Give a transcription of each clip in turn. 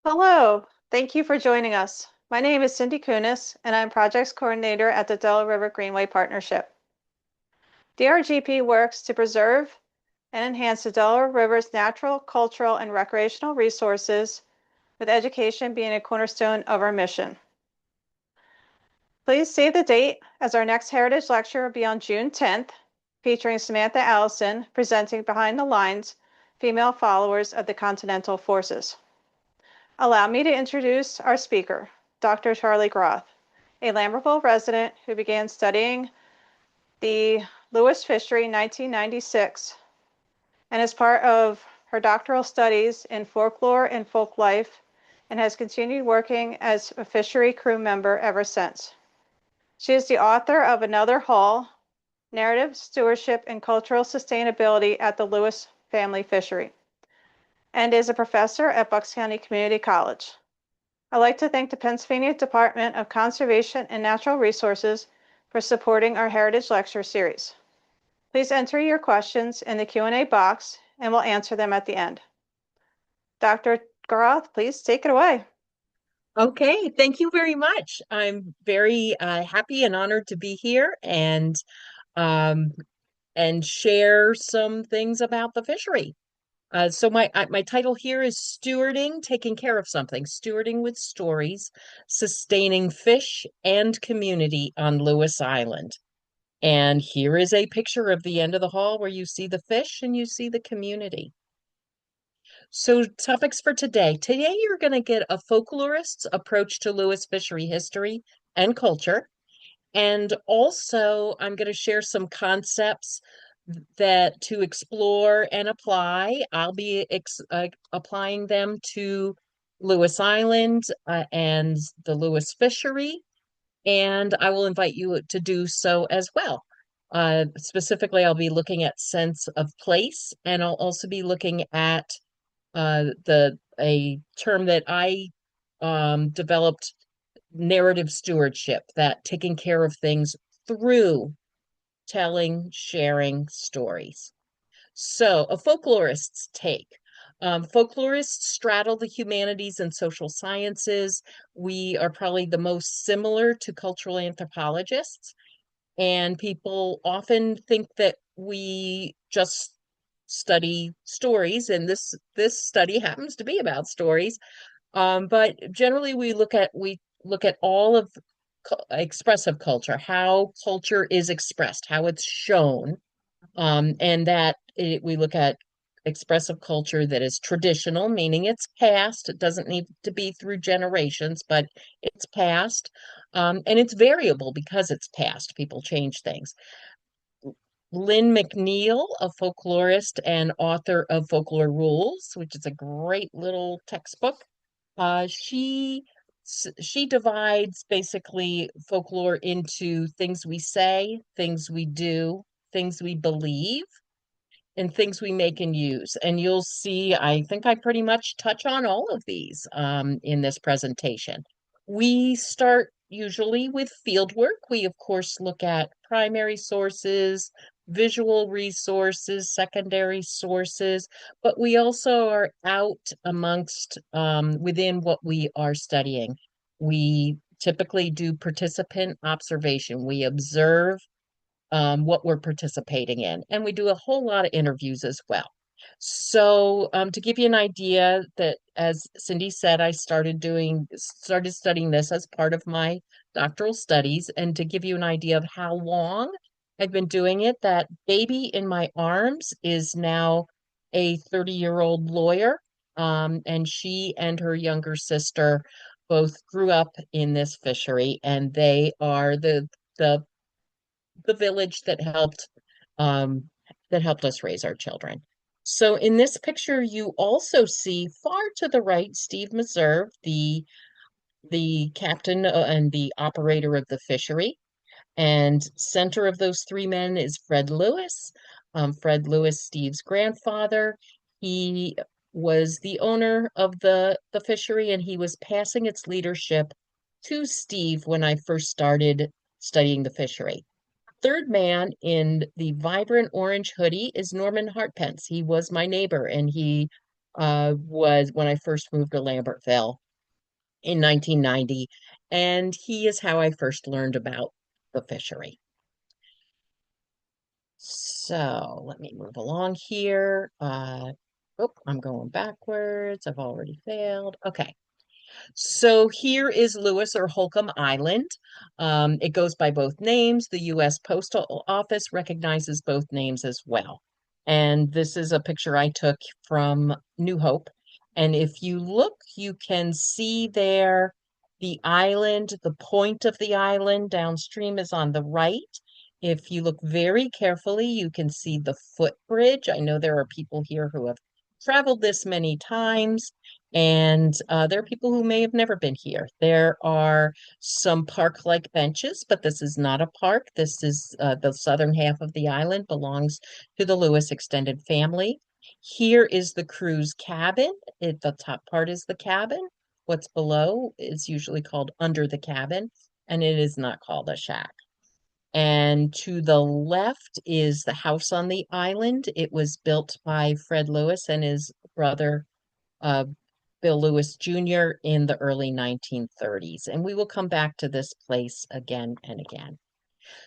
Hello, thank you for joining us. My name is Cindy Kunis, and I'm Projects Coordinator at the Delaware River Greenway Partnership. DRGP works to preserve and enhance the Delaware River's natural, cultural, and recreational resources, with education being a cornerstone of our mission. Please save the date, as our next Heritage Lecture will be on June 10th, featuring Samantha Allison presenting Behind the Lines, Female Followers of the Continental Forces. Allow me to introduce our speaker, Dr. Charlie Groth, a Lambertville resident who began studying the Lewis Fishery in 1996 and is part of her doctoral studies in folklore and folklife and has continued working as a fishery crew member ever since. She is the author of another haul, Narrative, Stewardship, and Cultural Sustainability at the Lewis Family Fishery, and is a professor at Bucks County Community College. I'd like to thank the Pennsylvania Department of Conservation and Natural Resources for supporting our Heritage Lecture series. Please enter your questions in the Q&A box and we'll answer them at the end. Dr. Groth, please take it away. Okay, thank you very much. I'm very happy and honored to be here um, and share some things about the fishery. So my title here is Stewarding, Taking Care of Something, Stewarding with Stories, Sustaining Fish and Community on Lewis Island. And here is a picture of the end of the hall where you see the fish and you see the community. So, topics for today. Today, you're going to get a folklorist's approach to Lewis fishery history and culture. And also, I'm going to share some concepts that to explore and apply. I'll be applying them to Lewis Island and the Lewis fishery. And I will invite you to do so as well. Specifically, I'll be looking at sense of place, and I'll also be looking at the a term that I developed, narrative stewardship, that taking care of things through telling, sharing stories. So, a folklorist's take. Folklorists straddle the humanities and social sciences. We are probably the most similar to cultural anthropologists, and people often think that we just study stories, and this study happens to be about stories. But generally, we look at all of expressive culture, how culture is expressed, how it's shown, and we look at expressive culture that is traditional, meaning it's past. It doesn't need to be through generations, but it's past, and it's variable because it's past. People change things. Lynn McNeil, a folklorist and author of Folklore Rules, which is a great little textbook. Uh, she she divides basically folklore into things we say, things we do, things we believe, and things we make and use. And you'll see, I think I pretty much touch on all of these in this presentation. We start usually with field work. We, of course, look at primary sources, visual resources, secondary sources, but we also are out amongst within what we are studying. We typically do participant observation. We observe what we're participating in. And we do a whole lot of interviews as well. So, to give you an idea, that as Cindy said, I started studying this as part of my doctoral studies. And to give you an idea of how long I've been doing it, that baby in my arms is now a 30-year-old lawyer. And she and her younger sister both grew up in this fishery, and they are the the village that helped us raise our children. So in this picture, you also see far to the right Steve Meserve, the captain and the operator of the fishery. And center of those three men is Fred Lewis. Fred Lewis, Steve's grandfather. He was the owner of the fishery, and he was passing its leadership to Steve when I first started studying the fishery. Third man in the vibrant orange hoodie is Norman Hartpence. He was my neighbor, and he was when I first moved to Lambertville in 1990, and he is how I first learned about the fishery. So let me move along here. Oh, I'm going backwards. I've already failed. Okay. So here is Lewis or Holcomb Island. It goes by both names. The U.S. Postal Office recognizes both names as well. And this is a picture I took from New Hope. And if you look, you can see there the island, the point of the island downstream is on the right. If you look very carefully, you can see the footbridge. I know there are people here who have traveled this many times. And there are people who may have never been here. There are some park-like benches, but this is not a park. This is the southern half of the island belongs to the Lewis extended family. Here is the crew's cabin. The top part is the cabin. What's below is usually called under the cabin, and it is not called a shack. And to the left is the house on the island. It was built by Fred Lewis and his brother uh, Bill Lewis Jr. in the early 1930s. And we will come back to this place again and again.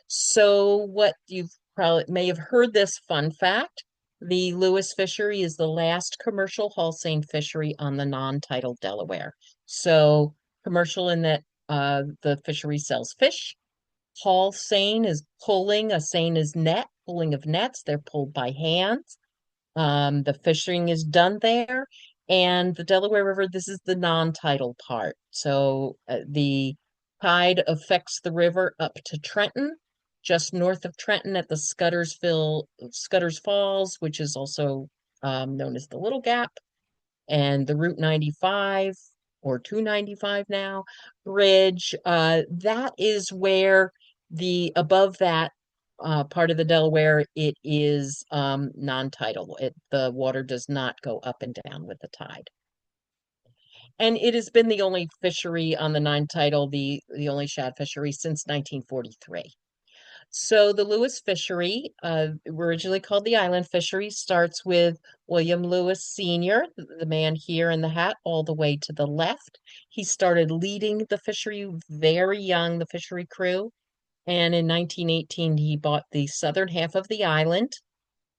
So, what you've probably may have heard this fun fact, the Lewis Fishery is the last commercial haul-seine fishery on the non-tidal Delaware. So, commercial in that the fishery sells fish. Haul-seine is pulling, a seine is net, pulling of nets. They're pulled by hands. The fishing is done there. And the Delaware River, this is the non-tidal part. So the tide affects the river up to Trenton, just north of Trenton at the Scudder's Falls, which is also known as the Little Gap, and the Route 95 or 295 now bridge. That is where the above that part of the Delaware, it is non-tidal. The water does not go up and down with the tide. And it has been the only fishery on the non-tidal, the only shad fishery since 1943. So the Lewis Fishery, originally called the Island Fishery, starts with William Lewis Sr., the man here in the hat, all the way to the left. He started leading the fishery very young, the fishery crew. And in 1918, he bought the southern half of the island.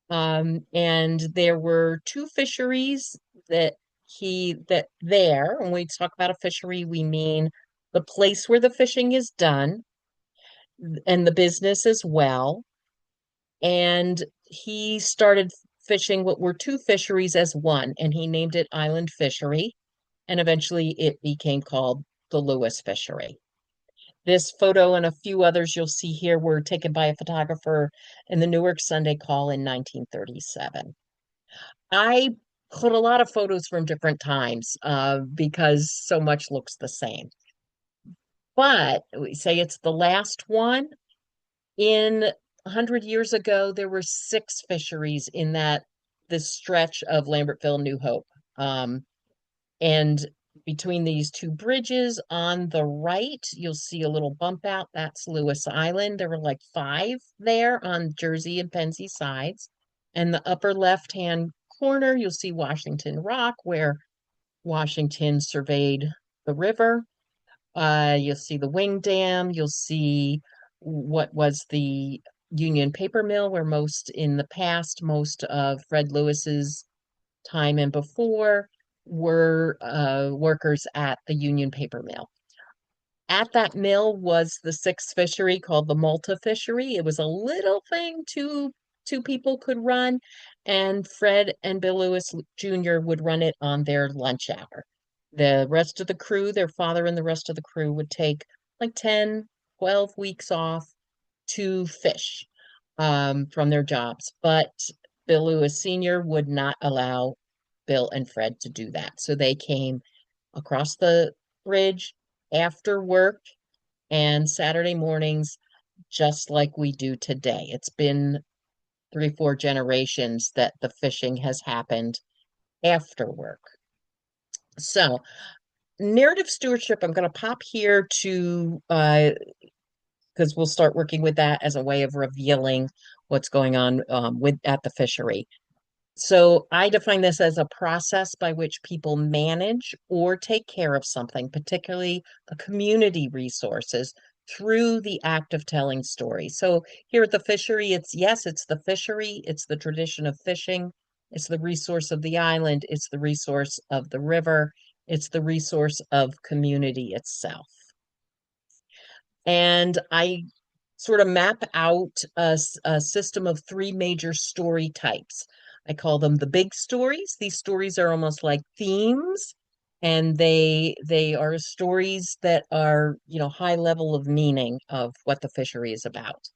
And there were two fisheries when we talk about a fishery, we mean the place where the fishing is done and the business as well. And he started fishing what were two fisheries as one, and he named it Island Fishery. And eventually it became called the Lewis Fishery. This photo and a few others you'll see here were taken by a photographer in the Newark Sunday Call in 1937. I put a lot of photos from different times because so much looks the same. But we say it's the last one. In 100 years ago, there were six fisheries in this stretch of Lambertville, New Hope. And between these two bridges on the right, you'll see a little bump out. That's Lewis Island. There were like five there on Jersey and Pennsy sides. And the upper left-hand corner, you'll see Washington Rock, where Washington surveyed the river. You'll see the Wing Dam. You'll see what was the Union Paper Mill, where in the past, most of Fred Lewis's time and before were workers at the Union Paper Mill. At that mill was the sixth fishery called the Malta Fishery. It was a little thing two people could run, and Fred and Bill Lewis Jr. would run it on their lunch hour. The rest of the crew, their father and the rest of the crew would take like 10, 12 weeks off to fish from their jobs. But Bill Lewis Sr. would not allow Bill and Fred to do that. So they came across the bridge after work and Saturday mornings, just like we do today. It's been 3, 4 generations that the fishing has happened after work. So, narrative stewardship, I'm going to pop here to because we'll start working with that as a way of revealing what's going on at the fishery. So I define this as a process by which people manage or take care of something, particularly a community resources, through the act of telling stories. So here at the fishery, it's yes, it's the fishery, it's the tradition of fishing, it's the resource of the island, it's the resource of the river, it's the resource of community itself. And I sort of map out a system of three major story types. I call them the big stories. These stories are almost like themes, and they are stories that are, high level of meaning of what the fishery is about.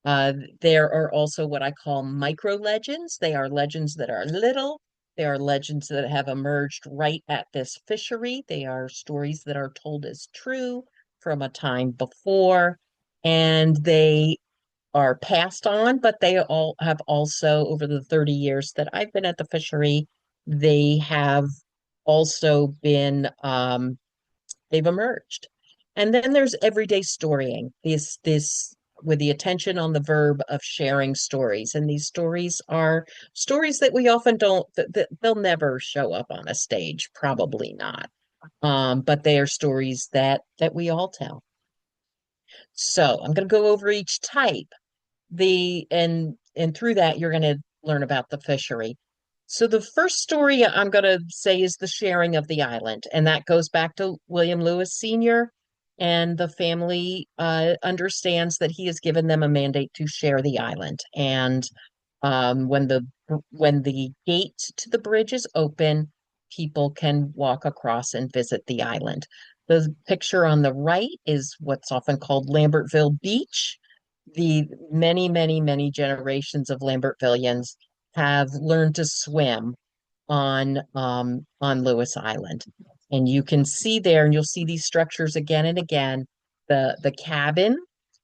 Uh, there are also what I call micro legends. They are legends that are little. They are legends that have emerged right at this fishery. They are stories that are told as true from a time before, and they are passed on, but they all have also, over the 30 years that I've been at the fishery, they have also been they've emerged. And then there's everyday storying, this with the attention on the verb of sharing stories. And these stories are stories that we often don't, that they'll never show up on a stage, probably not. But they are stories that we all tell. So I'm going to go over each type. And through that you're going to learn about the fishery. So the first story I'm going to say is the sharing of the island, and that goes back to William Lewis Sr. And the family understands that he has given them a mandate to share the island. And when the gate to the bridge is open, people can walk across and visit the island. The picture on the right is what's often called Lambertville Beach. The many, many, many generations of Lambertvillians have learned to swim on Lewis Island. And you can see there, and you'll see these structures again and again, the cabin,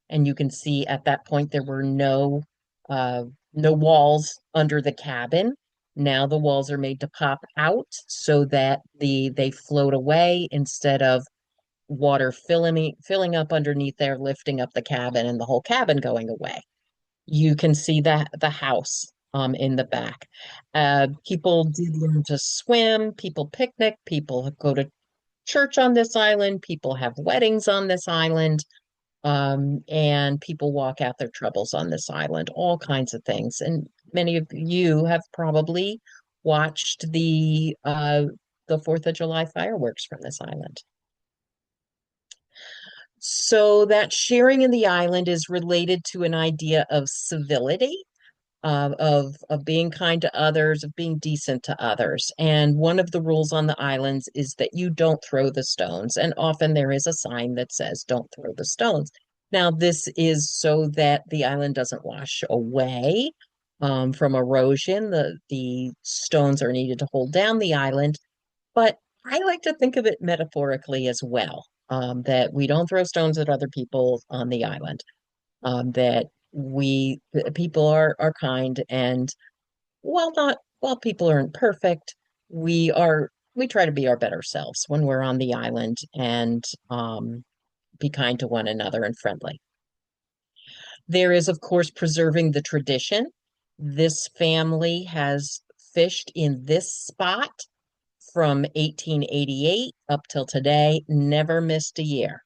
and you can see at that point there were uh no walls under the cabin. Now the walls are made to pop out so that they float away instead of water filling up underneath there, lifting up the cabin and the whole cabin going away. You can see the house in the back. People did learn to swim, people picnic, people go to church on this island, people have weddings on this island, and people walk out their troubles on this island, all kinds of things. And many of you have probably watched the 4th of July fireworks from this island. So that sharing in the island is related to an idea of civility, of being kind to others, of being decent to others. And one of the rules on the islands is that you don't throw the stones. And often there is a sign that says, "Don't throw the stones." Now, this is so that the island doesn't wash away from erosion. The stones are needed to hold down the island, but I like to think of it metaphorically as well, that we don't throw stones at other people on the island, that people are kind, and while people aren't perfect, we try to be our better selves when we're on the island, and be kind to one another and friendly. There is, of course, preserving the tradition. This family has fished in this spot from 1888 up till today, never missed a year.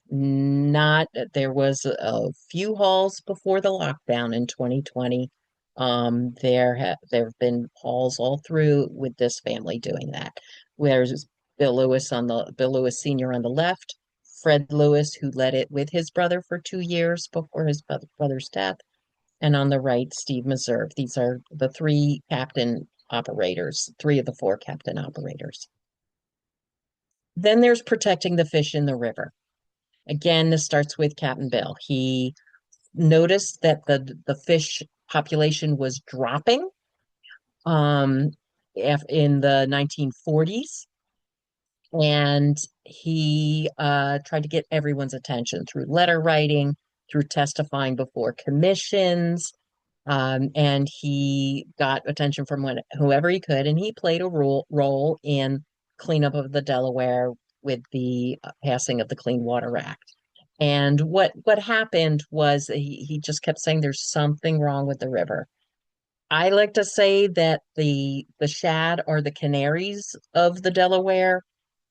Not There was a few hauls before the lockdown in 2020. There have been hauls all through with this family doing that. There's Bill Lewis Sr. on the left, Fred Lewis, who led it with his brother for 2 years before his brother's death, and on the right, Steve Meserve. These are the three captain operators, three of the four captain operators. Then there's protecting the fish in the river. Again, this starts with Captain Bill. He noticed that the fish population was dropping um, in the 1940s, and he tried to get everyone's attention through letter writing, through testifying before commissions, and he got attention from whoever he could, and he played a role in cleanup of the Delaware with the passing of the Clean Water Act. And what happened was he just kept saying there's something wrong with the river. I like to say that the shad are the canaries of the Delaware.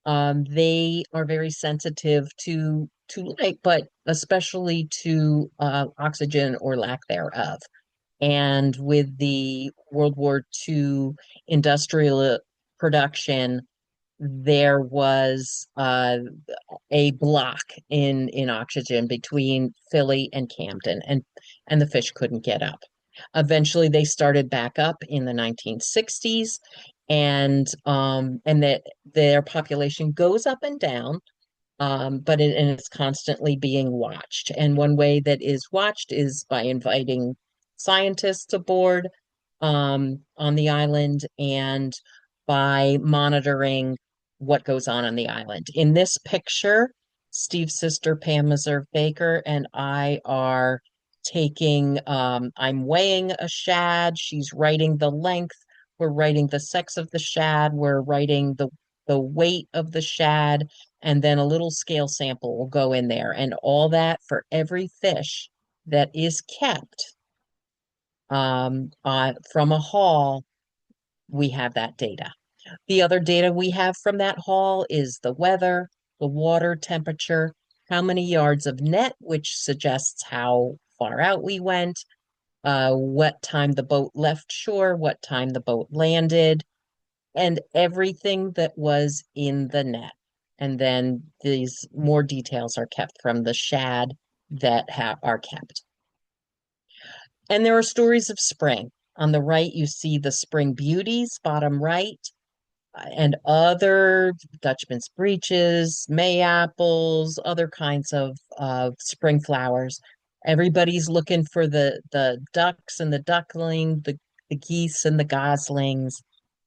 They are very sensitive to light, but especially to oxygen or lack thereof. And with the World War II industrial production, there was a block in oxygen between Philly and Camden, and the fish couldn't get up. Eventually, they started back up in the 1960s, and that their population goes up and down, and it's constantly being watched. And one way that is watched is by inviting scientists aboard on the island and by monitoring what goes on the island. In this picture, Steve's sister Pam Meserve Baker and I are I'm weighing a shad. She's writing the length. We're writing the sex of the shad. We're writing the weight of the shad, and then a little scale sample will go in there, and all that for every fish that is kept from a haul. We have that data. The other data we have from that haul is the weather, the water temperature, how many yards of net, which suggests how far out we went, what time the boat left shore, what time the boat landed, and everything that was in the net. And then these more details are kept from the shad that are kept. And there are stories of spring. On the right, you see the spring beauties, bottom right, and other Dutchman's breeches, May apples, other kinds of spring flowers. Everybody's looking for the ducks and the duckling, the geese and the goslings.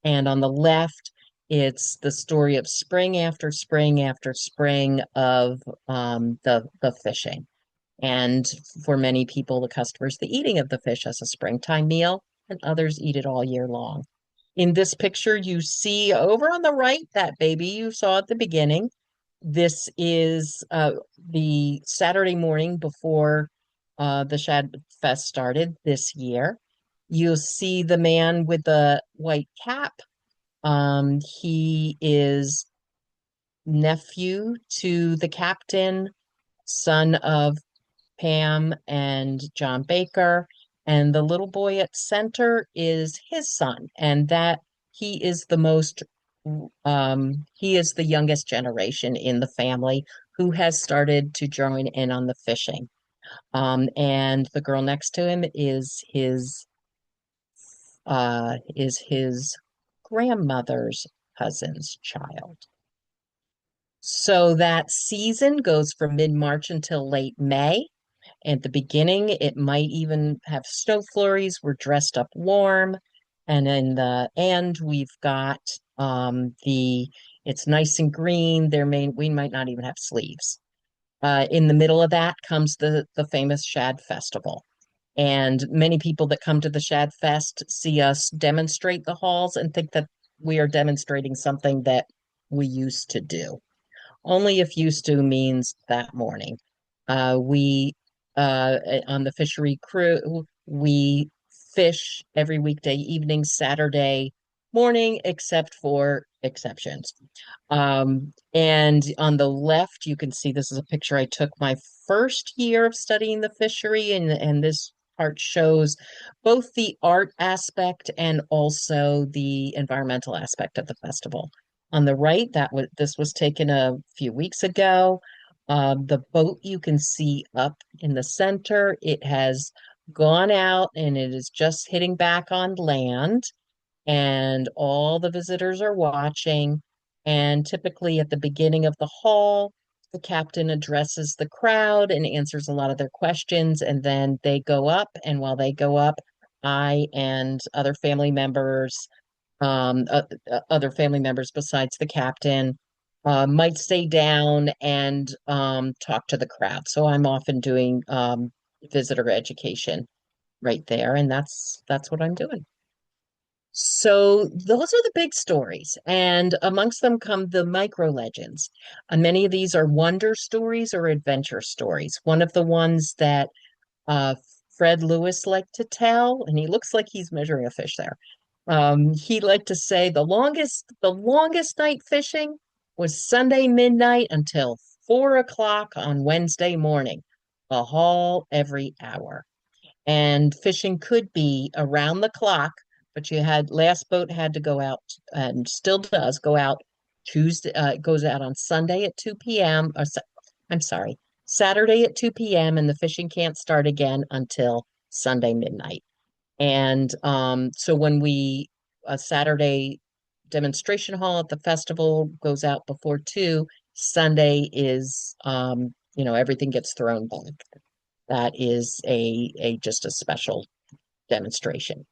And on the left, it's the story of spring after spring after spring of the fishing. And for many people, the customers, the eating of the fish as a springtime meal, and others eat it all year long. In this picture, you see over on the right, that baby you saw at the beginning. This is the Saturday morning before the Shad Fest started this year. You'll see the man with the white cap. He is nephew to the captain, son of Pam and John Baker, and the little boy at center is his son, and that he is he is the youngest generation in the family who has started to join in on the fishing. And the girl next to him is his grandmother's cousin's child. So that season goes from mid-March until late May. At the beginning, it might even have snow flurries. We're dressed up warm. And in the end, we've got it's nice and green. We might not even have sleeves. In the middle of that comes the famous Shad Festival. And many people that come to the Shad Fest see us demonstrate the halls and think that we are demonstrating something that we used to do. Only if used to means that morning. We on the fishery crew, we fish every weekday evening, Saturday morning, except for exceptions. And on the left, you can see this is a picture I took my first year of studying the fishery, and this part shows both the art aspect and also the environmental aspect of the festival. On the right, this was taken a few weeks ago. The boat you can see up in the center, it has gone out and it is just hitting back on land, and all the visitors are watching. And typically at the beginning of the haul, the captain addresses the crowd and answers a lot of their questions, and then they go up. And while they go up, I and other family members besides the captain, might stay down and talk to the crowd. So I'm often doing visitor education right there, and that's what I'm doing. So those are the big stories, and amongst them come the micro legends. And many of these are wonder stories or adventure stories. One of the ones that uh, Fred Lewis liked to tell, and he looks like he's measuring a fish there. He liked to say the longest night fishing was Sunday midnight until 4 o'clock on Wednesday morning, a haul every hour. And fishing could be around the clock, but you had last boat had to go out and still does go out Tuesday, goes out on Sunday at 2 p.m. I'm sorry, Saturday at 2 p.m. and the fishing can't start again until Sunday midnight. And so when a Saturday demonstration hall at the festival goes out before 2, Sunday is everything gets thrown back. That is a just a special demonstration.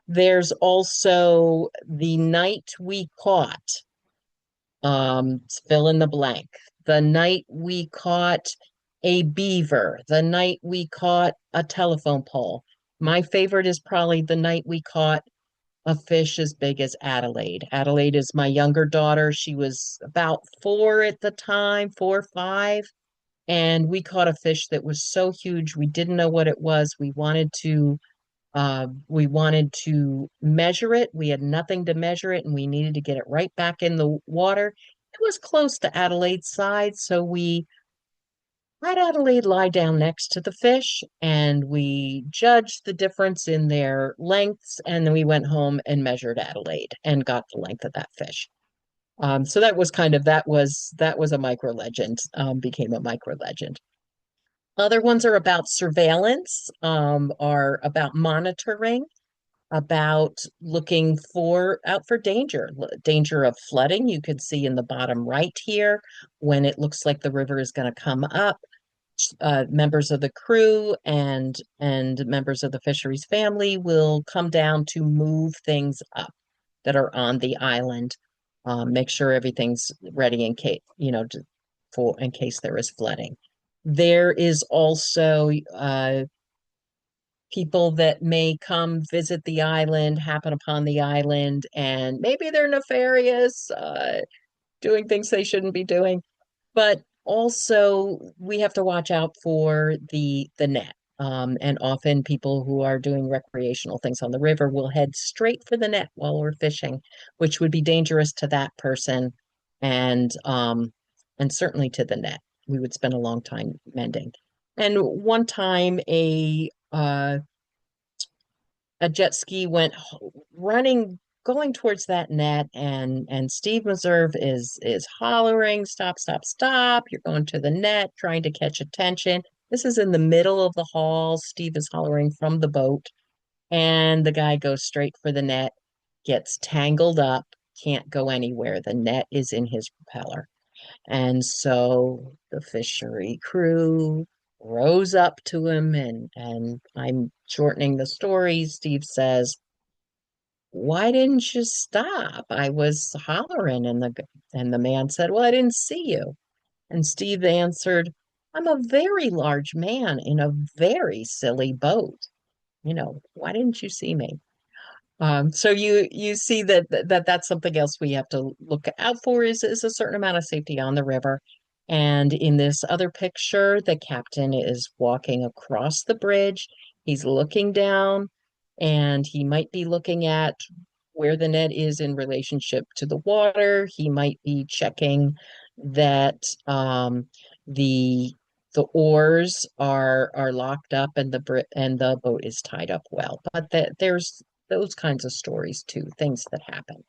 There's also the night we caught, fill in the blank. The night we caught a beaver, the night we caught a telephone pole. My favorite is probably the night we caught a fish as big as Adelaide. Adelaide is my younger daughter. She was about 4 at the time, 4 or 5, and we caught a fish that was so huge we didn't know what it was. We wanted to measure it. We had nothing to measure it, and we needed to get it right back in the water. It was close to Adelaide's side, so we had Adelaide lie down next to the fish, and we judged the difference in their lengths, and then we went home and measured Adelaide and got the length of that fish. So that was a micro legend, became a micro legend. Other ones are about surveillance, are about monitoring, about looking out for danger of flooding. You could see in the bottom right here when it looks like the river is going to come up. Members of the crew and members of the fisheries family will come down to move things up that are on the island, make sure everything's ready in case in case there is flooding. There is also people that may come visit the island, happen upon the island, and maybe they're nefarious, doing things they shouldn't be doing. But also, we have to watch out for the net. And often people who are doing recreational things on the river will head straight for the net while we're fishing, which would be dangerous to that person and certainly to the net. We would spend a long time mending. And one time a jet ski went running, going towards that net, and Steve Meserve is hollering, "Stop, stop, stop. You're going to the net," trying to catch attention. This is in the middle of the hall. Steve is hollering from the boat, and the guy goes straight for the net, gets tangled up, can't go anywhere. The net is in his propeller. And so the fishery crew rose up to him, and I'm shortening the story. Steve says, "Why didn't you stop? I was hollering." And the man said, "Well, I didn't see you." And Steve answered, "I'm a very large man in a very silly boat. Why didn't you see me?" So you see that's something else we have to look out for is a certain amount of safety on the river. And in this other picture, the captain is walking across the bridge. He's looking down, and he might be looking at where the net is in relationship to the water. He might be checking that the the oars are locked up and the boat is tied up well. But there's those kinds of stories too, things that happen.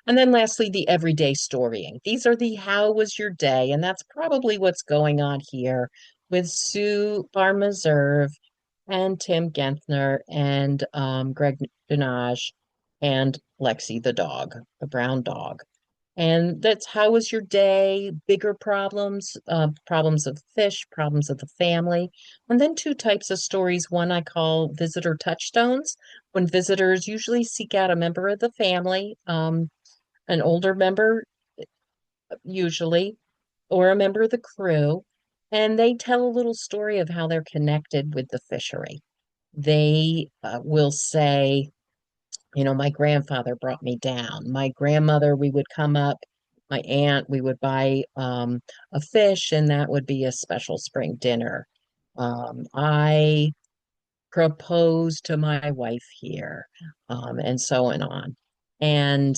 And then lastly, the everyday storying. These are the how was your day? And that's probably what's going on here with Sue Barmeserve and Tim Genthner and Greg Denage and Lexi the dog, the brown dog. And that's how was your day, bigger problems, problems of fish, problems of the family. And then two types of stories. One I call visitor touchstones, when visitors usually seek out a member of the family, an older member usually, or a member of the crew, and they tell a little story of how they're connected with the fishery. They will say, my grandfather brought me down. My grandmother, we would come up. My aunt, we would buy a fish, and that would be a special spring dinner. I propose to my wife here, and so on. And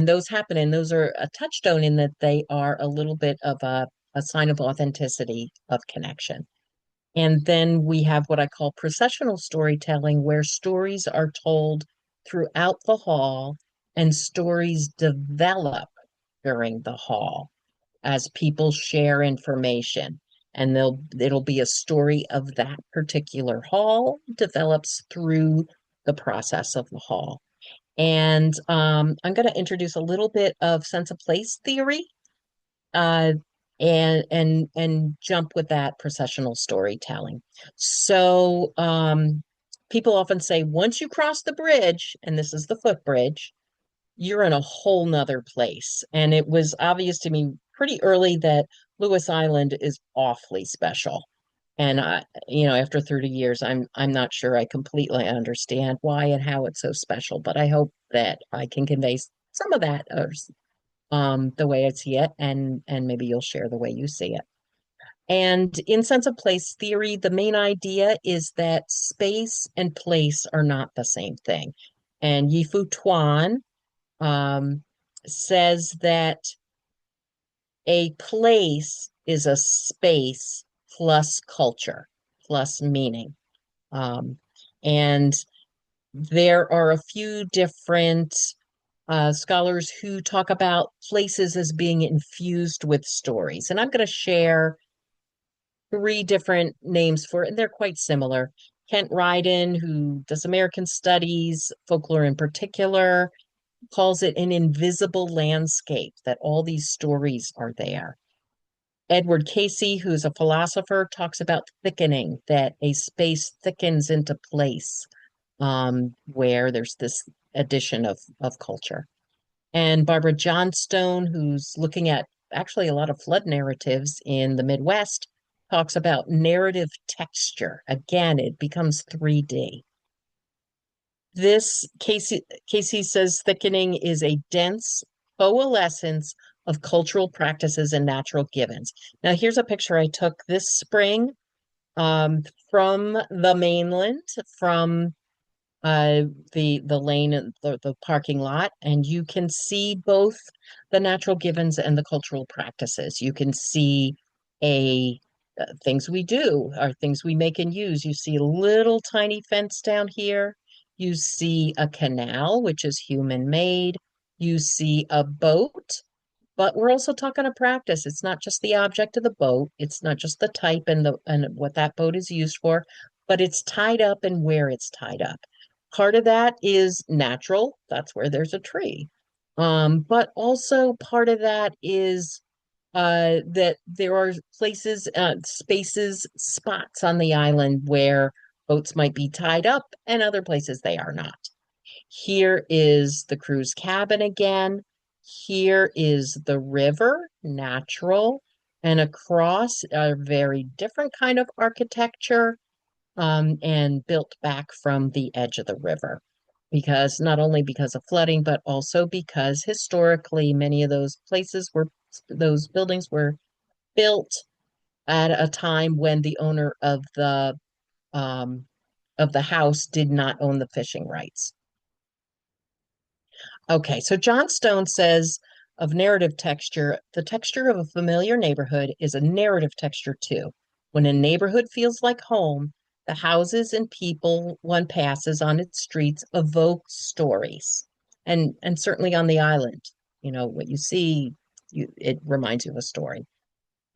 those happen, and those are a touchstone in that they are a little bit of a sign of authenticity of connection. And then we have what I call processional storytelling, where stories are told throughout the hall and stories develop during the hall as people share information. And it'll be a story of that particular hall develops through the process of the hall. And I'm going to introduce a little bit of sense of place theory, uh, and jump with that processional storytelling. So people often say once you cross the bridge, and this is the footbridge, you're in a whole nother place. And it was obvious to me pretty early that Lewis Island is awfully special. And after 30 years, I'm not sure I completely understand why and how it's so special, but I hope that I can convey some of that, or the way I see it, and maybe you'll share the way you see it. And in sense of place theory, the main idea is that space and place are not the same thing. And Yifu Tuan um, says that a place is a space plus culture plus meaning. Um, and there are a few different scholars who talk about places as being infused with stories. And I'm going to share three different names for it, and they're quite similar. Kent Ryden, who does American studies, folklore in particular, calls it an invisible landscape, that all these stories are there. Edward Casey, who's a philosopher, talks about thickening, that a space thickens into place, where there's this addition of culture. And Barbara Johnstone, who's looking at actually a lot of flood narratives in the Midwest, talks about narrative texture. Again, it becomes 3D. This Casey says thickening is a dense coalescence of cultural practices and natural givens. Now, here's a picture I took this spring, from the mainland, from the lane and the parking lot, and you can see both the natural givens and the cultural practices. You can see a things we do are things we make and use. You see a little tiny fence down here. You see a canal, which is human made. You see a boat, but we're also talking a practice. It's not just the object of the boat. It's not just the type and what that boat is used for, but it's tied up and where it's tied up. Part of that is natural. That's where there's a tree. But also part of that is that there are places, spaces, spots on the island where boats might be tied up and other places they are not. Here is the crew's cabin again. Here is the river, natural, and across a very different kind of architecture, and built back from the edge of the river. Because not only because of flooding, but also because historically many of those buildings were built at a time when the owner um, of the house did not own the fishing rights. Okay, so John Stone says of narrative texture, the texture of a familiar neighborhood is a narrative texture too. When a neighborhood feels like home, the houses and people one passes on its streets evoke stories. And certainly on the island, what you see, it reminds you of a story.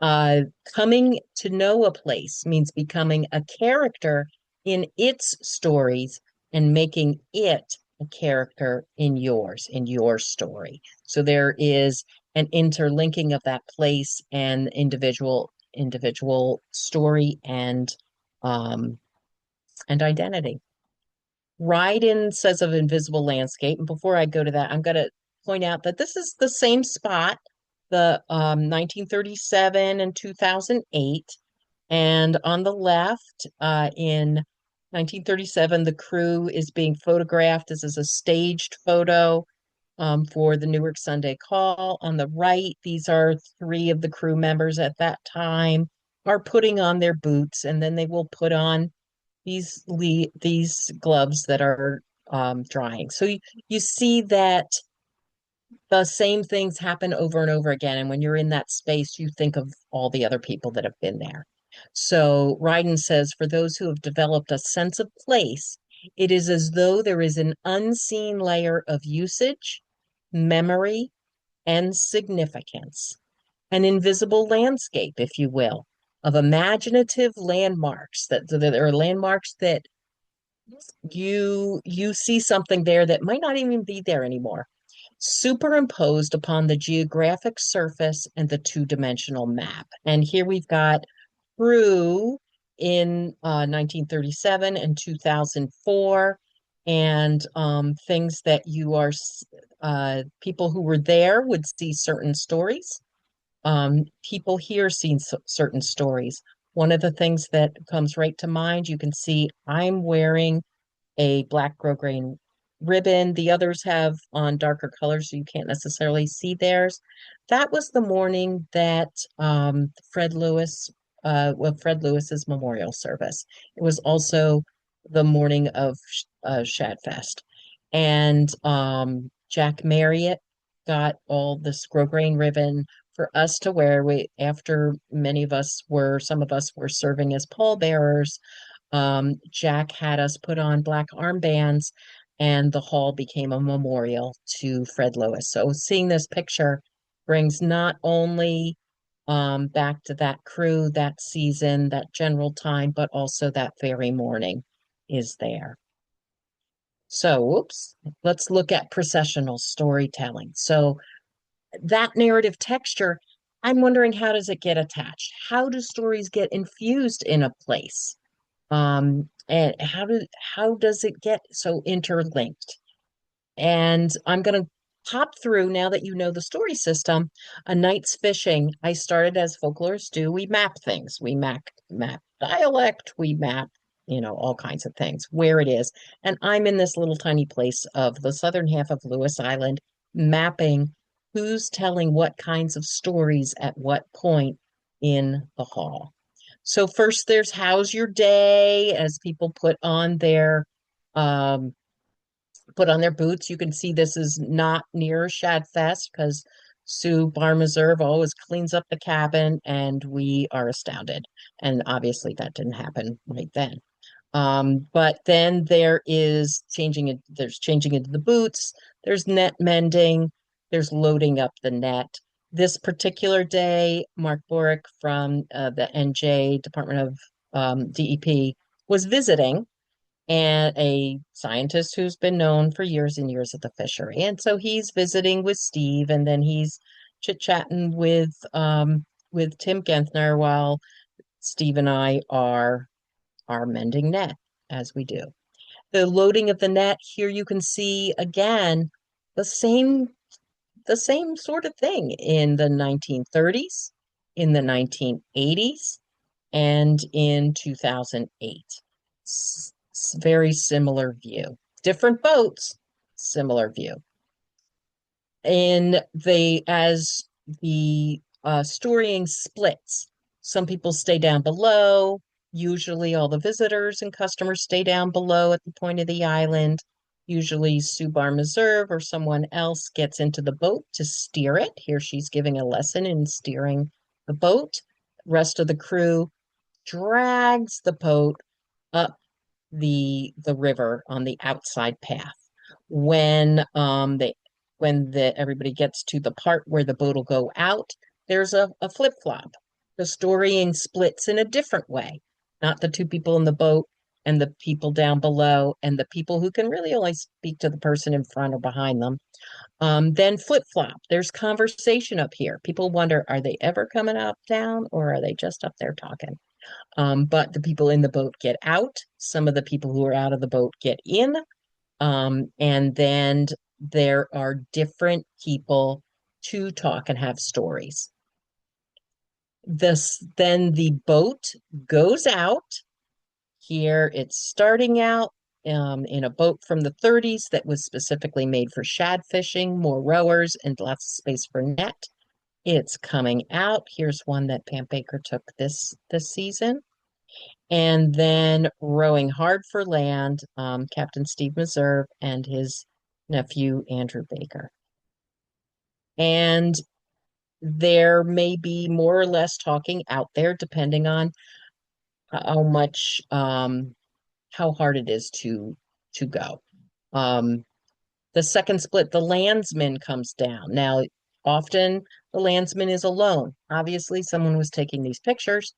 Uh, Coming to know a place means becoming a character in its stories and making it a character in your story. So there is an interlinking of that place and individual story um and identity. Ryden says of invisible landscape, and before I go to that, I'm going to point out that this is the same spot, the 1937 and 2008. And on the left, in 1937, the crew is being photographed. This is a staged photo, for the Newark Sunday Call. On the right, these are three of the crew members at that time are putting on their boots, and then they will put on these gloves that are drying. So you see that the same things happen over and over again. And when you're in that space, you think of all the other people that have been there. So Ryden says, for those who have developed a sense of place, it is as though there is an unseen layer of usage, memory, and significance, an invisible landscape, if you will, of imaginative landmarks that there are landmarks that you see something there that might not even be there anymore, superimposed upon the geographic surface and the two-dimensional map. And here we've got Prue in 1937 and 2004, and things that people who were there would see certain stories. People here seen certain stories. One of the things that comes right to mind, you can see I'm wearing a black grosgrain ribbon. The others have on darker colors, so you can't necessarily see theirs. That was the morning that Fred Lewis's memorial service. It was also the morning of Shad Fest. And Jack Marriott got all this grosgrain ribbon for us to wear. After some of us were serving as pallbearers, Jack had us put on black armbands, and the hall became a memorial to Fred Lewis. So seeing this picture brings not only back to that crew, that season, that general time, but also that very morning is there. So, whoops, let's look at processional storytelling. So that narrative texture, I'm wondering, how does it get attached? How do stories get infused in a place? And how does it get so interlinked? And I'm going to pop through, now that you know the story system, a night's fishing. I started as folklorists do. We map things. We map dialect. We map, all kinds of things, where it is. And I'm in this little tiny place of the southern half of Lewis Island, mapping who's telling what kinds of stories at what point in the hall. So first there's how's your day, as people um, put on their boots. You can see this is not near Shad Fest because Sue Bar Reserve always cleans up the cabin, and we are astounded. And obviously that didn't happen right then. But then there's changing into the boots, there's net mending, there's loading up the net. This particular day, Mark Borick from the NJ Department of DEP was visiting, and a scientist who's been known for years and years at the fishery. And so he's visiting with Steve, and then he's chit-chatting with Tim Genthner while Steve and I are mending net, as we do. The loading of the net, here you can see again the same sort of thing in the 1930s, in the 1980s, and in 2008. Very similar view. Different boats, similar view. As the storying splits, some people stay down below. Usually all the visitors and customers stay down below at the point of the island. Usually Sue Bar Reserve or someone else gets into the boat to steer it. Here she's giving a lesson in steering the boat. Rest of the crew drags the boat up the river on the outside path. When everybody gets to the part where the boat will go out, there's a flip-flop. The storying splits in a different way. Not the two people in the boat and the people down below and the people who can really only speak to the person in front or behind them. Then flip-flop. There's conversation up here. People wonder, are they ever coming up down, or are they just up there talking? But the people in the boat get out. Some of the people who are out of the boat get in. And then there are different people to talk and have stories. Then the boat goes out. Here it's starting out in a boat from the 30s that was specifically made for shad fishing, more rowers and lots of space for net. It's coming out. Here's one that Pam Baker took this season. And then rowing hard for land, Captain Steve Meserve and his nephew Andrew Baker. And there may be more or less talking out there depending on how much how hard it is to go. Um, the second split, the landsman comes down. Now, often the landsman is alone. Obviously, someone was taking these pictures.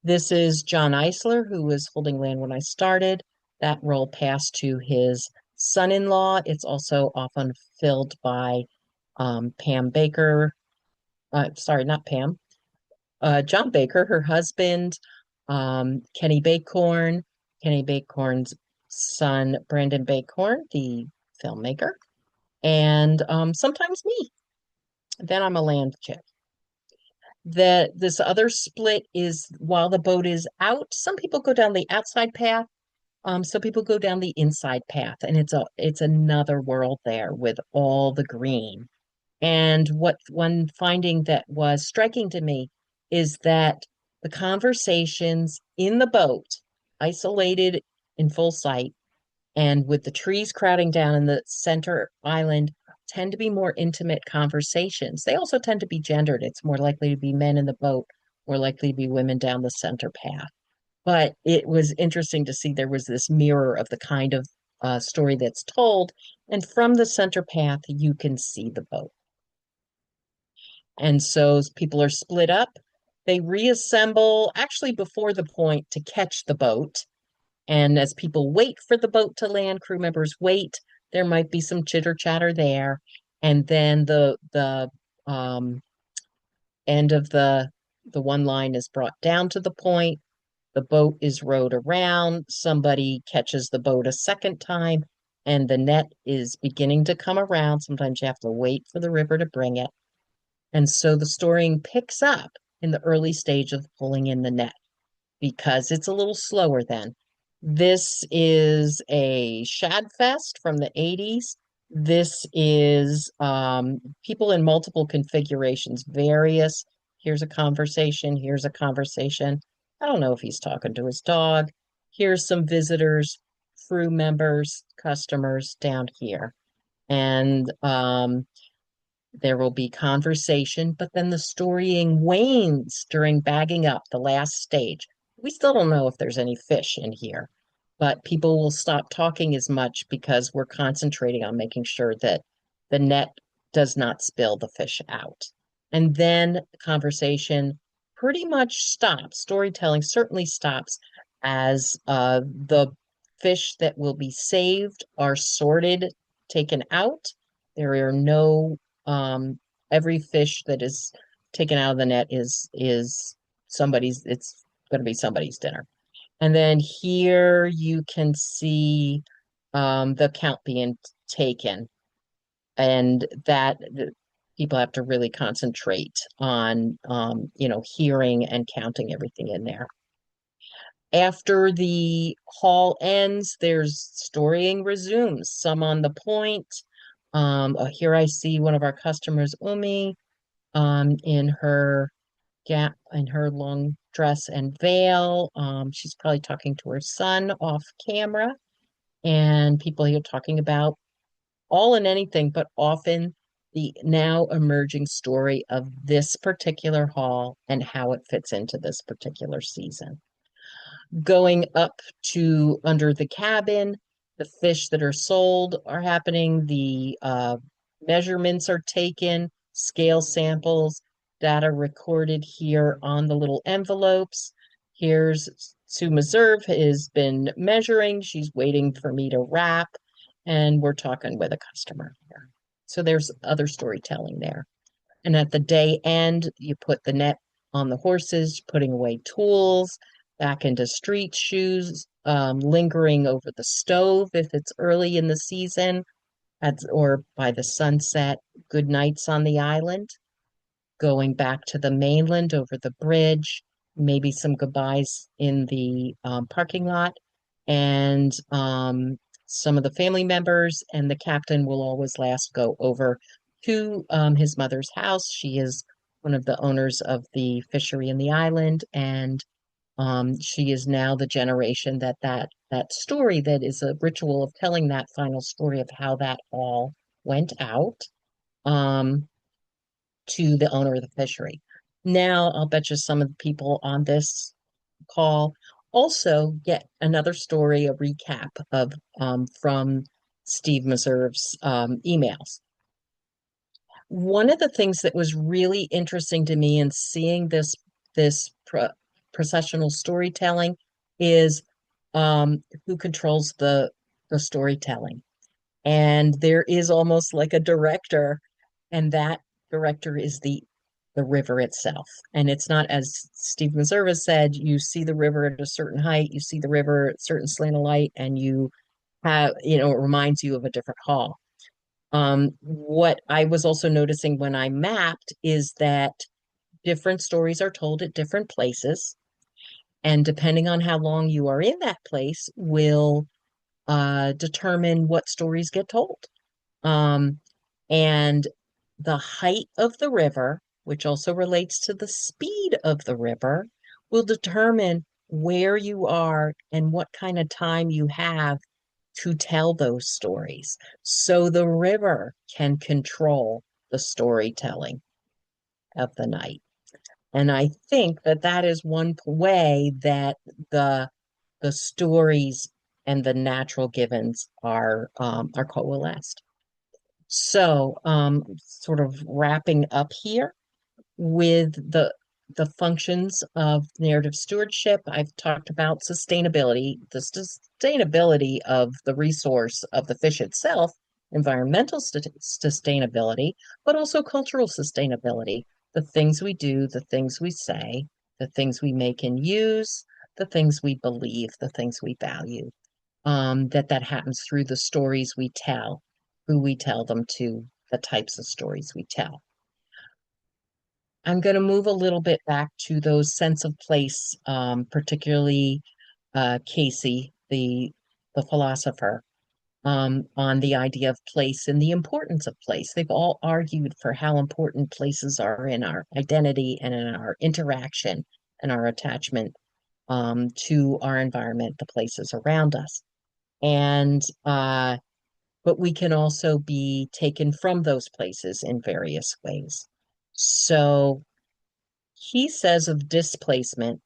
This is John Eisler, who was holding land when I started. That role passed to his son-in-law. It's also often filled by Pam Baker. Sorry, not Pam. John Baker, her husband, Kenny Bacorn, Kenny Bacorn's son, Brandon Bacorn, the filmmaker, and sometimes me. Then I'm a land chick. That this other split is while the boat is out, some people go down the outside path, some people go down the inside path, and it's another world there with all the green. And what one finding that was striking to me is that the conversations in the boat, isolated in full sight, and with the trees crowding down in the center island, tend to be more intimate conversations. They also tend to be gendered. It's more likely to be men in the boat, more likely to be women down the center path. But it was interesting to see there was this mirror of the kind of story that's told. And from the center path, you can see the boat. And so people are split up. They reassemble actually before the point to catch the boat. And as people wait for the boat to land, crew members wait. There might be some chitter chatter there. And then the end of the one line is brought down to the point. The boat is rowed around. Somebody catches the boat a second time, and the net is beginning to come around. Sometimes you have to wait for the river to bring it. And so the storying picks up in the early stage of pulling in the net because it's a little slower then. This is a shad fest from the 80s. This is people in multiple configurations, various. Here's a conversation, here's a conversation. I don't know if he's talking to his dog. Here's some visitors, crew members, customers down here. And there will be conversation, but then the storying wanes during bagging up, the last stage. We still don't know if there's any fish in here, but people will stop talking as much because we're concentrating on making sure that the net does not spill the fish out. And then the conversation pretty much stops. Storytelling certainly stops as the fish that will be saved are sorted, taken out. There are no every fish that is taken out of the net is somebody's, it's going to be somebody's dinner. And then here you can see the count being taken, and that people have to really concentrate on hearing and counting everything in there. After the haul ends, there's storying resumes, some on the point. Here I see one of our customers, Umi, in her in her long dress and veil. She's probably talking to her son off camera, and people here talking about all and anything, but often the now emerging story of this particular haul and how it fits into this particular season. Going up to under the cabin, the fish that are sold are happening, the measurements are taken, scale samples, data recorded here on the little envelopes. Here's Sue Meserve has been measuring. She's waiting for me to wrap, and we're talking with a customer here. So there's other storytelling there. And at the day end, you put the net on the horses, putting away tools, back into street shoes, lingering over the stove if it's early in the season, or by the sunset, good nights on the island, going back to the mainland over the bridge, maybe some goodbyes in the parking lot, and some of the family members and the captain will always last go over to his mother's house. She is one of the owners of the fishery in the island, and She is now the generation that story that is a ritual of telling that final story of how that all went out um, to the owner of the fishery. Now, I'll bet you some of the people on this call also get another story, a recap of from Steve Meserve's emails. One of the things that was really interesting to me in seeing this processional storytelling is who controls the storytelling. And there is almost like a director, and that director is the river itself. And it's not, as Steve Meserve said, you see the river at a certain height, you see the river at a certain slant of light, and you have, it reminds you of a different hall. What I was also noticing when I mapped is that different stories are told at different places, and depending on how long you are in that place, will determine what stories get told. Um, and the height of the river, which also relates to the speed of the river, will determine where you are and what kind of time you have to tell those stories. So the river can control the storytelling of the night. And I think that that is one way that the the stories and the natural givens are coalesced. So, sort of wrapping up here with the functions of narrative stewardship, I've talked about sustainability, the sustainability of the resource of the fish itself, environmental sustainability, but also cultural sustainability, the things we do, the things we say, the things we make and use, the things we believe, the things we value. That happens through the stories we tell, who we tell them to, the types of stories we tell. I'm going to move a little bit back to those sense of place, particularly Casey, the philosopher, on the idea of place and the importance of place. They've all argued for how important places are in our identity and in our interaction and our attachment to our environment, the places around us. And but we can also be taken from those places in various ways. So he says of displacement,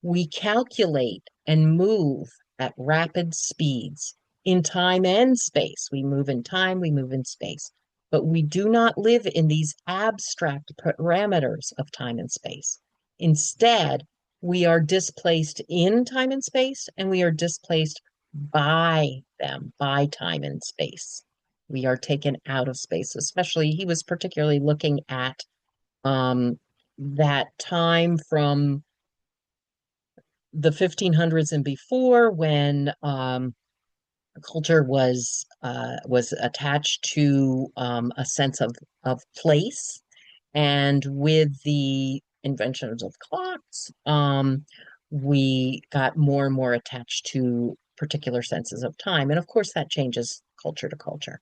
we calculate and move at rapid speeds in time and space. We move in time, we move in space, but we do not live in these abstract parameters of time and space. Instead, we are displaced in time and space, and we are displaced by them, by time and space. We are taken out of space, especially he was particularly looking at um, that time from the 1500s and before, when culture was attached to a sense of place, and with the inventions of clocks, we got more and more attached to particular senses of time, and of course that changes culture to culture.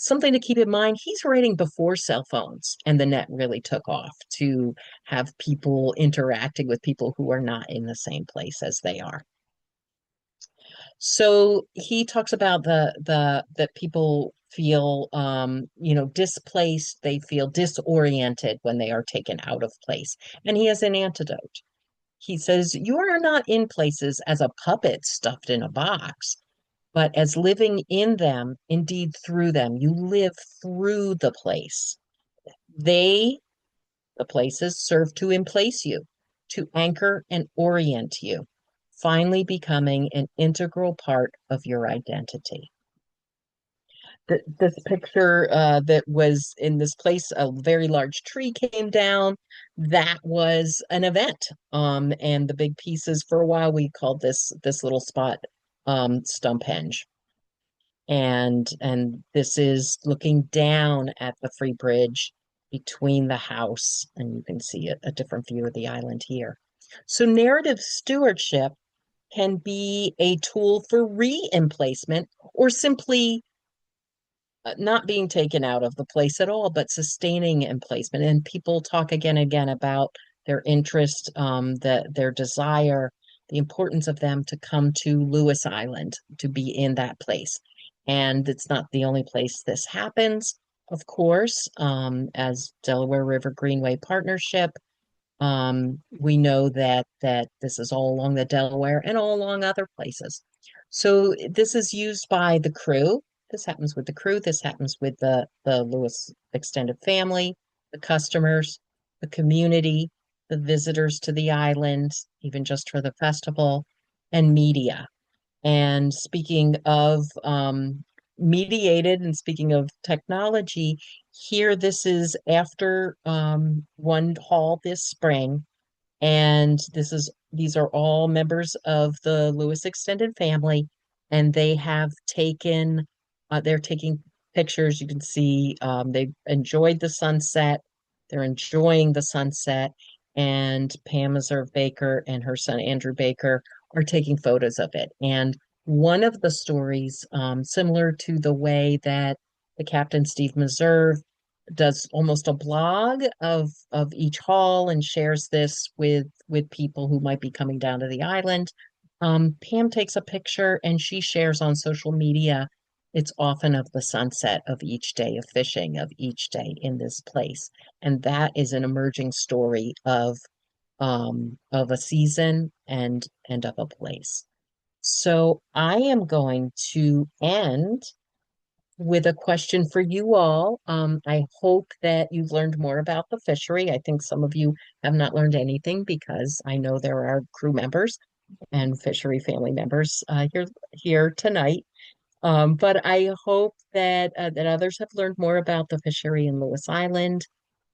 Something to keep in mind, he's writing before cell phones and the net really took off to have people interacting with people who are not in the same place as they are. So he talks about the that people feel displaced, they feel disoriented when they are taken out of place. And he has an antidote. He says, you are not in places as a puppet stuffed in a box, but as living in them, indeed through them. You live through the place. They, the places, serve to emplace you, to anchor and orient you, finally becoming an integral part of your identity. This picture that was in this place, a very large tree came down. That was an event. And the big pieces, for a while, we called this little spot Stumphenge. And this is looking down at the Free Bridge between the house, and you can see a different view of the island here. So narrative stewardship can be a tool for re-emplacement, or simply not being taken out of the place at all, but sustaining emplacement. And people talk again and again about their interest, their desire, the importance of them to come to Lewis Island to be in that place. And it's not the only place this happens, of course, as Delaware River Greenway Partnership. We know that this is all along the Delaware and all along other places. So this is used by the crew. This happens with the crew. This happens with the Lewis extended family, the customers, the community, the visitors to the island, even just for the festival, and media. And speaking of mediated and speaking of technology, here this is after one haul this spring, and these are all members of the Lewis extended family, and they're taking pictures. You can see they enjoyed the sunset. They're enjoying the sunset, and Pam Meserve Baker and her son Andrew Baker are taking photos of it. And one of the stories, similar to the way that the Captain Steve Meserve does almost a blog of each haul and shares this with people who might be coming down to the island. Pam takes a picture and she shares on social media. It's often of the sunset of each day of fishing, of each day in this place. And that is an emerging story of a season and of a place. So I am going to end with a question for you all. I hope that you've learned more about the fishery. I think some of you have not learned anything because I know there are crew members and fishery family members here tonight. But I hope that others have learned more about the fishery in Lewis Island,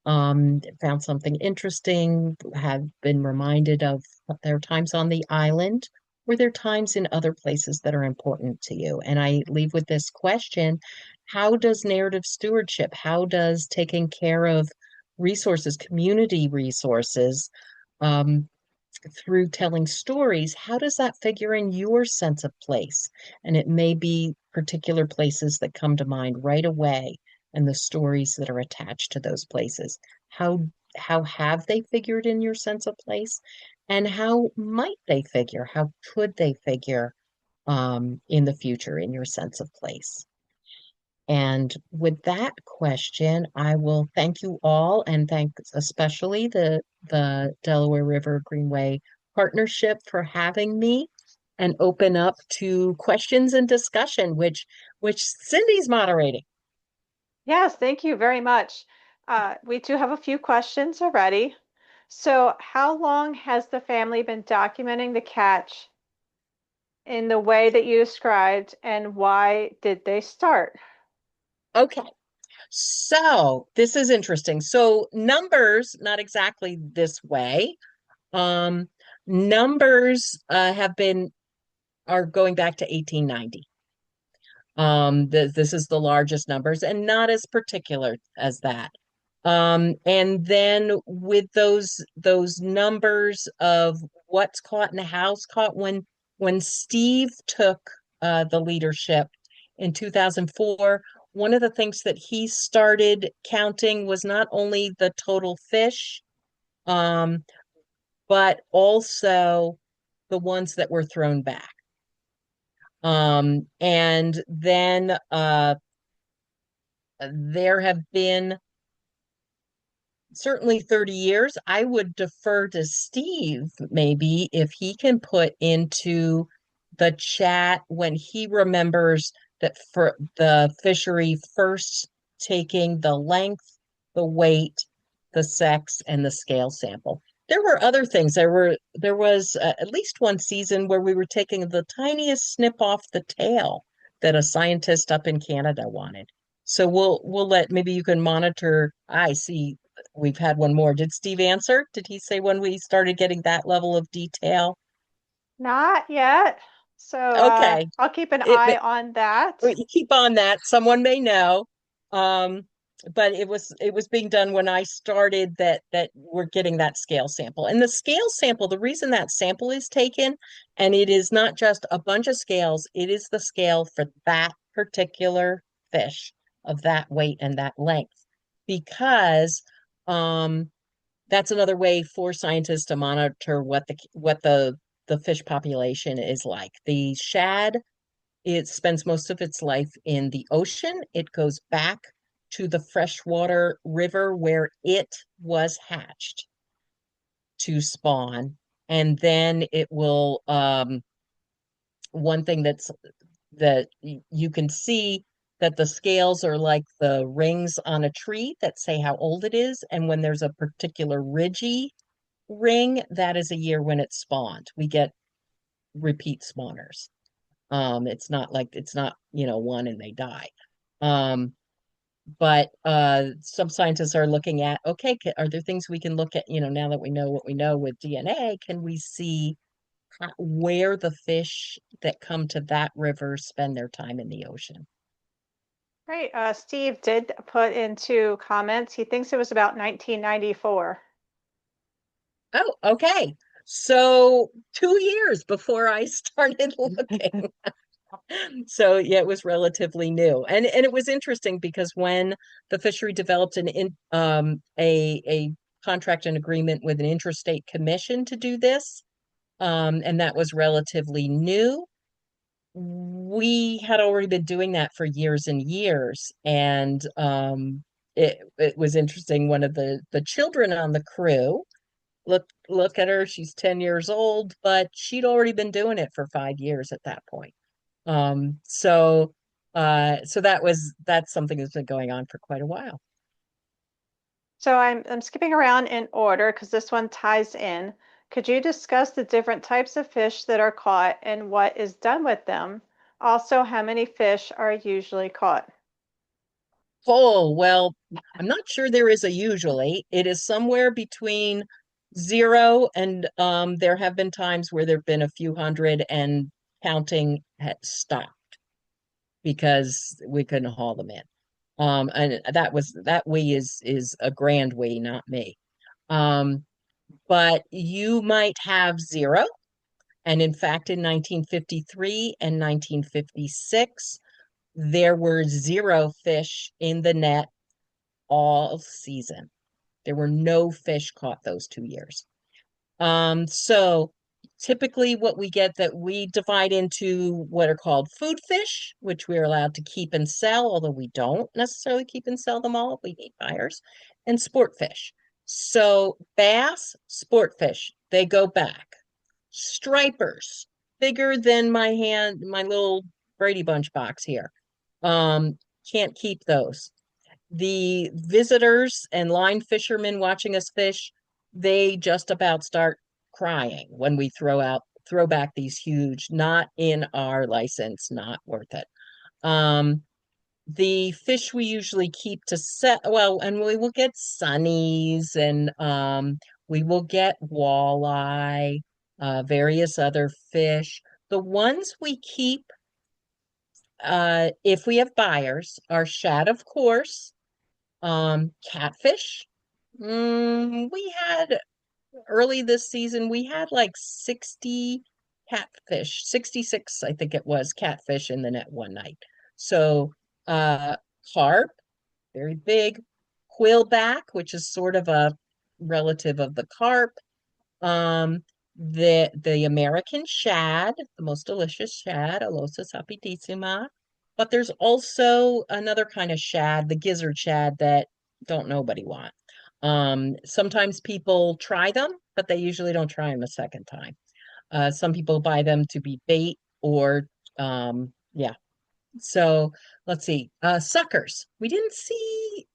found something interesting, have been reminded of their times on the island, or their times in other places that are important to you. And I leave with this question: how does narrative stewardship, how does taking care of resources, community resources, um, through telling stories, how does that figure in your sense of place? And it may be particular places that come to mind right away and the stories that are attached to those places. How how have they figured in your sense of place? And how might they figure? How could they figure in the future in your sense of place? And with that question, I will thank you all and thank especially the Delaware River Greenway Partnership for having me and open up to questions and discussion, which Cindy's moderating. Yes, thank you very much. We do have a few questions already. So, how long has the family been documenting the catch in the way that you described, and why did they start? Okay. So this is interesting. So numbers, not exactly this way. Um, numbers have been are going back to 1890. This is the largest numbers and not as particular as that. And then with those numbers of what's caught and how's caught, when Steve took the leadership in 2004, one of the things that he started counting was not only the total fish, um, but also the ones that were thrown back. And then there have been certainly 30 years. I would defer to Steve maybe if he can put into the chat when he remembers that for the fishery first taking the length, the weight, the sex, and the scale sample. There were other things. There was at least one season where we were taking the tiniest snip off the tail that a scientist up in Canada wanted. So we'll let maybe you can monitor. I see we've had one more. Did Steve answer? Did he say when we started getting that level of detail? Not yet. So, Okay. I'll keep an It, eye on that. you keep on that. Someone may know. Um, but it was being done when I started that we're getting that scale sample. And the scale sample, the reason that sample is taken, and it is not just a bunch of scales, it is the scale for that particular fish of that weight and that length. Because that's another way for scientists to monitor what the fish population is like. The shad, it spends most of its life in the ocean. It goes back to the freshwater river where it was hatched to spawn. And then it will, one thing that you can see that the scales are like the rings on a tree that say how old it is. And when there's a particular ridgy ring, that is a year when it spawned. We get repeat spawners. It's not like it's not, one and they die. Um, but some scientists are looking at, okay, are there things we can look at, now that we know what we know with DNA, can we see where the fish that come to that river spend their time in the ocean? Great. Steve did put into comments, he thinks it was about 1994. Oh, okay. So 2 years before I started looking. So yeah, it was relatively new. And it was interesting because when the fishery developed a contract and agreement with an interstate commission to do this, and that was relatively new. We had already been doing that for years and years. And it was interesting. One of the children on the crew, look at her, she's 10 years old, but she'd already been doing it for 5 years at that point. So that's something that's been going on for quite a while. So I'm skipping around in order because this one ties in. Could you discuss the different types of fish that are caught and what is done with them? Also, how many fish are usually caught? Oh, well, I'm not sure there is a usually. It is somewhere between zero and there have been times where there have been a few hundred and counting had stopped because we couldn't haul them in. And that we is a grand we, not me. Um, but you might have zero. And in fact, in 1953 and 1956, there were zero fish in the net all season. There were no fish caught those 2 years. So typically what we get that we divide into what are called food fish, which we're allowed to keep and sell, although we don't necessarily keep and sell them all. We need buyers, and sport fish. So bass, sport fish, they go back. Stripers, bigger than my hand, my little Brady Bunch box here. Um, can't keep those. The visitors and line fishermen watching us fish, they just about start crying when we throw back these huge, not in our license, not worth it. Um, the fish we usually keep to set, well, and we will get sunnies and we will get walleye, various other fish. The ones we keep, if we have buyers, are shad, of course, catfish. We had early this season, we had like 60 catfish, 66, I think it was, catfish in the net one night. So, uh, carp, very big, quillback, which is sort of a relative of the carp, um, the American shad, the most delicious shad, Alosis apidissima. But there's also another kind of shad, the gizzard shad, that don't nobody want. Sometimes people try them, but they usually don't try them a second time. Some people buy them to be bait or yeah. So let's see. Suckers. We didn't see.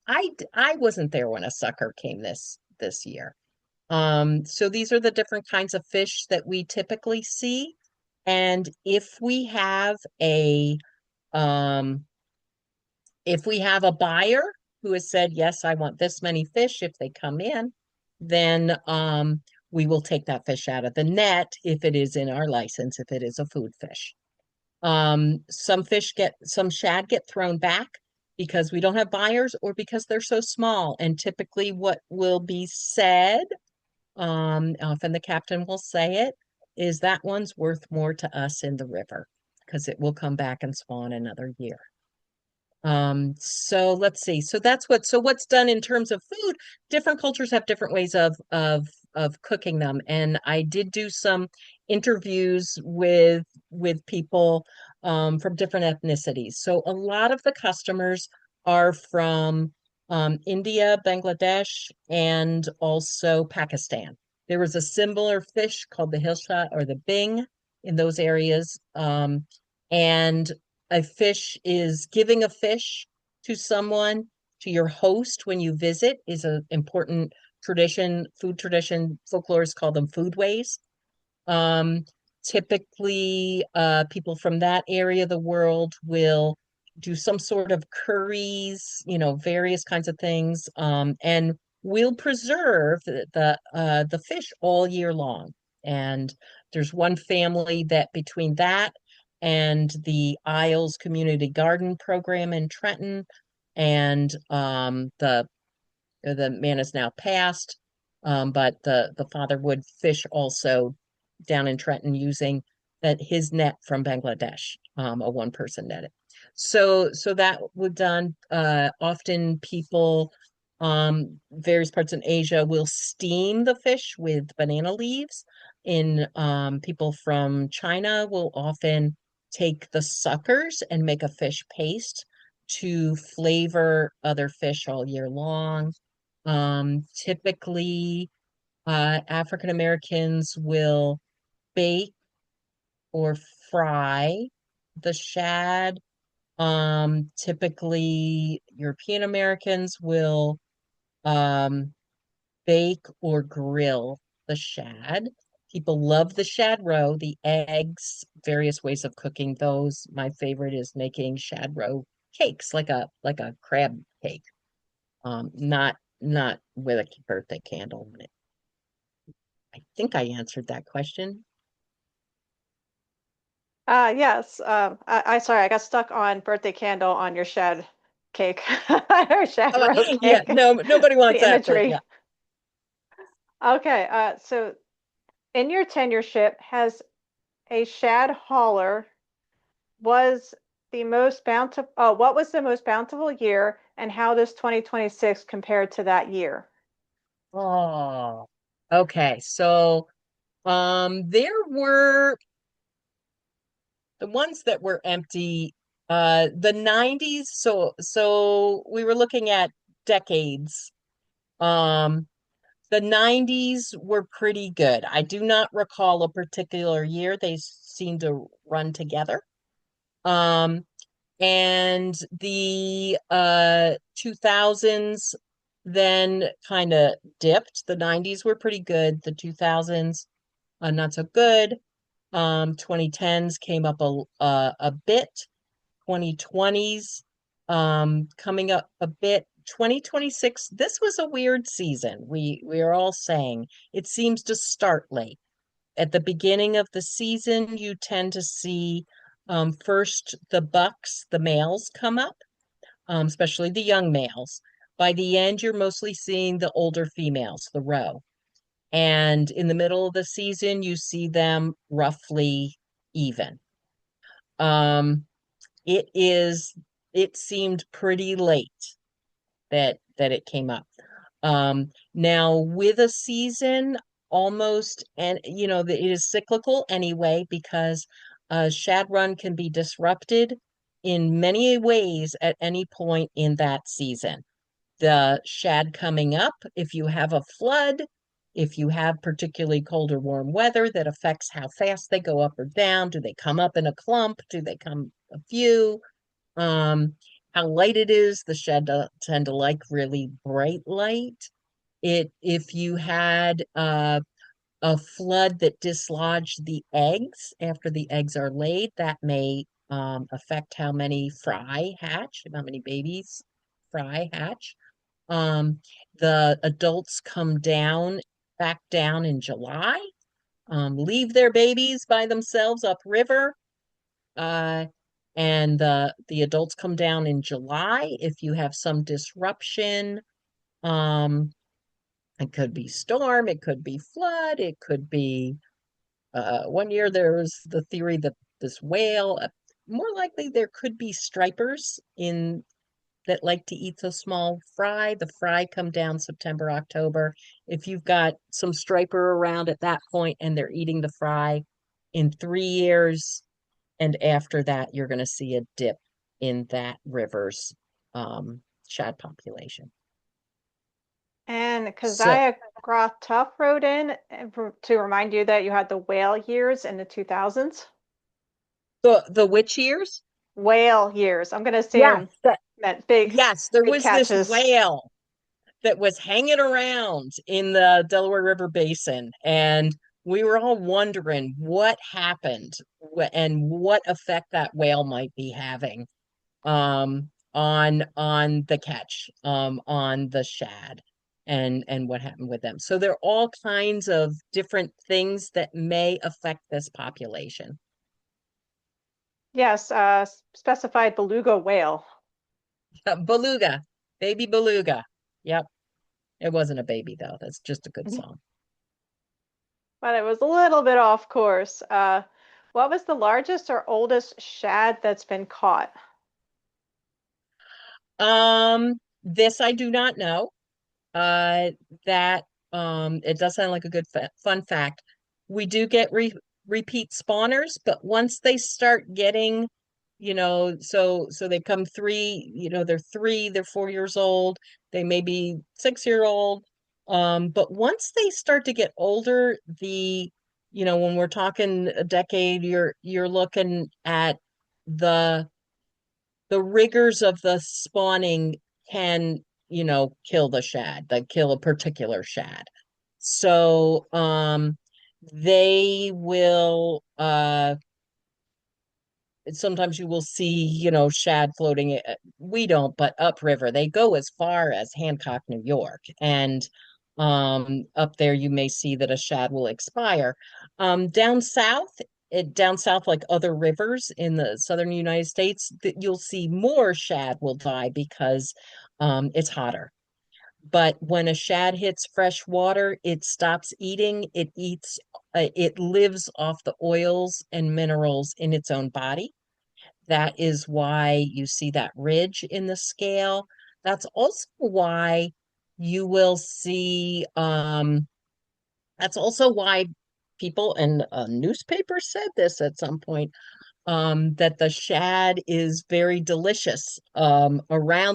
I wasn't there when a sucker came this year. So these are the different kinds of fish that we typically see. And um, if we have a buyer who has said, yes, I want this many fish if they come in, then we will take that fish out of the net if it is in our license, if it is a food fish. Some shad get thrown back because we don't have buyers or because they're so small. And typically what will be said, often the captain will say it, is that one's worth more to us in the river because it will come back and spawn another year. So let's see. So what's done in terms of food, different cultures have different ways of cooking them. And I did do some interviews with people from different ethnicities. So a lot of the customers are from India, Bangladesh, and also Pakistan. There was a similar fish called the hilsa or the bing in those areas. And a fish is giving a fish to someone, to your host when you visit, is an important tradition, food tradition. Folklorists call them foodways. Um, Typically, people from that area of the world will do some sort of curries, various kinds of things, and we'll preserve the fish all year long. And there's one family that between that and the Isles Community Garden Program in Trenton and the man is now passed, but the father would fish also down in Trenton using that his net from Bangladesh, a one person net. So that was done. Often people, various parts in Asia will steam the fish with banana leaves. In People from China will often take the suckers and make a fish paste to flavor other fish all year long. Typically, African Americans will bake or fry the shad. Typically, European Americans will um, bake or grill the shad. People love the shad roe, the eggs, various ways of cooking those. My favorite is making shad roe cakes, like a crab cake. Not with a birthday candle on it. I think I answered that question. Yes. Sorry, I got stuck on birthday candle on your shad cake or shad roe Yeah, cake. no, nobody wants The that, but yeah. imagery. Okay. So in your tenureship, has a shad hauler was the most bountiful, what was the most bountiful year, and how does 2026 compare to that year? Oh, okay. So, there were the ones that were empty, the 90s. So we were looking at decades. Um, the 90s were pretty good. I do not recall a particular year. They seem to run together. Um, and the 2000s then kind of dipped. The 90s were pretty good. The 2000s, not so good. 2010s came up a bit. 2020s coming up a bit. 2026, this was a weird season. We are all saying it seems to start late. At the beginning of the season, you tend to see first the bucks, the males come up, especially the young males. By the end, you're mostly seeing the older females, the roe. And in the middle of the season, you see them roughly even. Um, it is, it seemed pretty late that it came up. Now with a season almost, and it is cyclical anyway because shad run can be disrupted in many ways at any point in that season. The shad coming up, if you have a flood, if you have particularly cold or warm weather that affects how fast they go up or down, do they come up in a clump? Do they come a few? Um, how light it is, the shed tend to like really bright light. If you had a flood that dislodged the eggs after the eggs are laid, that may affect how many fry hatch, how many babies fry hatch. Um, the adults come back down in July, leave their babies by themselves upriver, uh, and the adults come down in July. If you have some disruption, um, it could be storm, it could be flood, it could be one year there was the theory that this whale, more likely there could be stripers in that like to eat the small fry. The fry come down September, October. If you've got some striper around at that point and they're eating the fry in 3 years, and after that, you're going to see a dip in that river's shad population. And So Keziah Groth Tuff wrote in to remind you that you had the whale years in the 2000s. the witch years? Whale years. I'm going to Yes, assume meant big, yes, there big was this catches. whale that was hanging around in the Delaware River Basin, and we were all wondering what happened and what effect that whale might be having on the catch, on the shad, and what happened with them. So there are all kinds of different things that may affect this population. Yes, specified beluga whale. Beluga, baby beluga. Yep, it wasn't a baby though. That's just a good song. But it was a little bit off course. What was the largest or oldest shad that's been caught? This I do not know. Uh, that it does sound like a good fun fact. We do get repeat spawners, but once they start getting, so they come three, they're 3, they're 4 years old, they may be 6 year old. But once they start to get older, when we're talking a decade, you're looking at the the rigors of the spawning can, kill the shad, that kill a particular shad. So, they will, sometimes you will see, shad floating. We don't, but upriver, they go as far as Hancock, New York. And up there, you may see that a shad will expire. Down south, like other rivers in the southern United States, that you'll see more shad will die because it's hotter. But when a shad hits fresh water, it stops eating. It lives off the oils and minerals in its own body. That is why you see that ridge in the scale. That's also why you will see, that's also why people, and a newspaper said this at some point, that the shad is very delicious around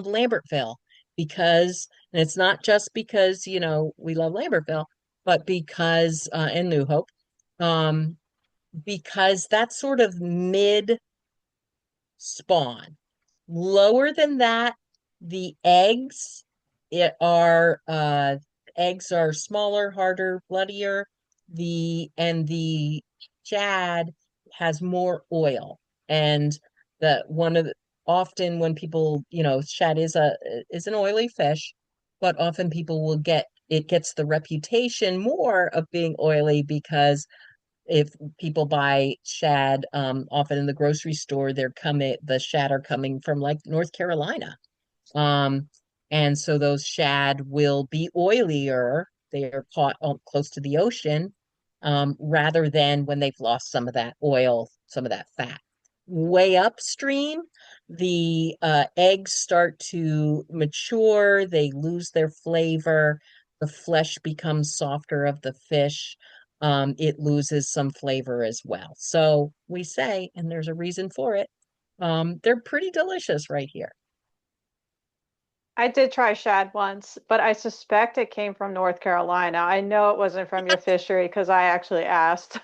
Lambertville because, and it's not just because, we love Lambertville, but because, and New Hope, um, because that's sort of mid spawn. Lower than that, the it are eggs are smaller, harder, bloodier. The shad has more oil. And the one of the often when people, shad is an oily fish, but often people will get it gets the reputation more of being oily because if people buy shad, often in the grocery store, the shad are coming from like North Carolina. Um, and so those shad will be oilier. They are caught close to the ocean, rather than when they've lost some of that oil, some of that fat. Way upstream, the eggs start to mature, they lose their flavor, the flesh becomes softer of the fish. It loses some flavor as well. So we say, and there's a reason for it, they're pretty delicious right here. I did try shad once, but I suspect it came from North Carolina. I know it wasn't from your fishery because I actually asked.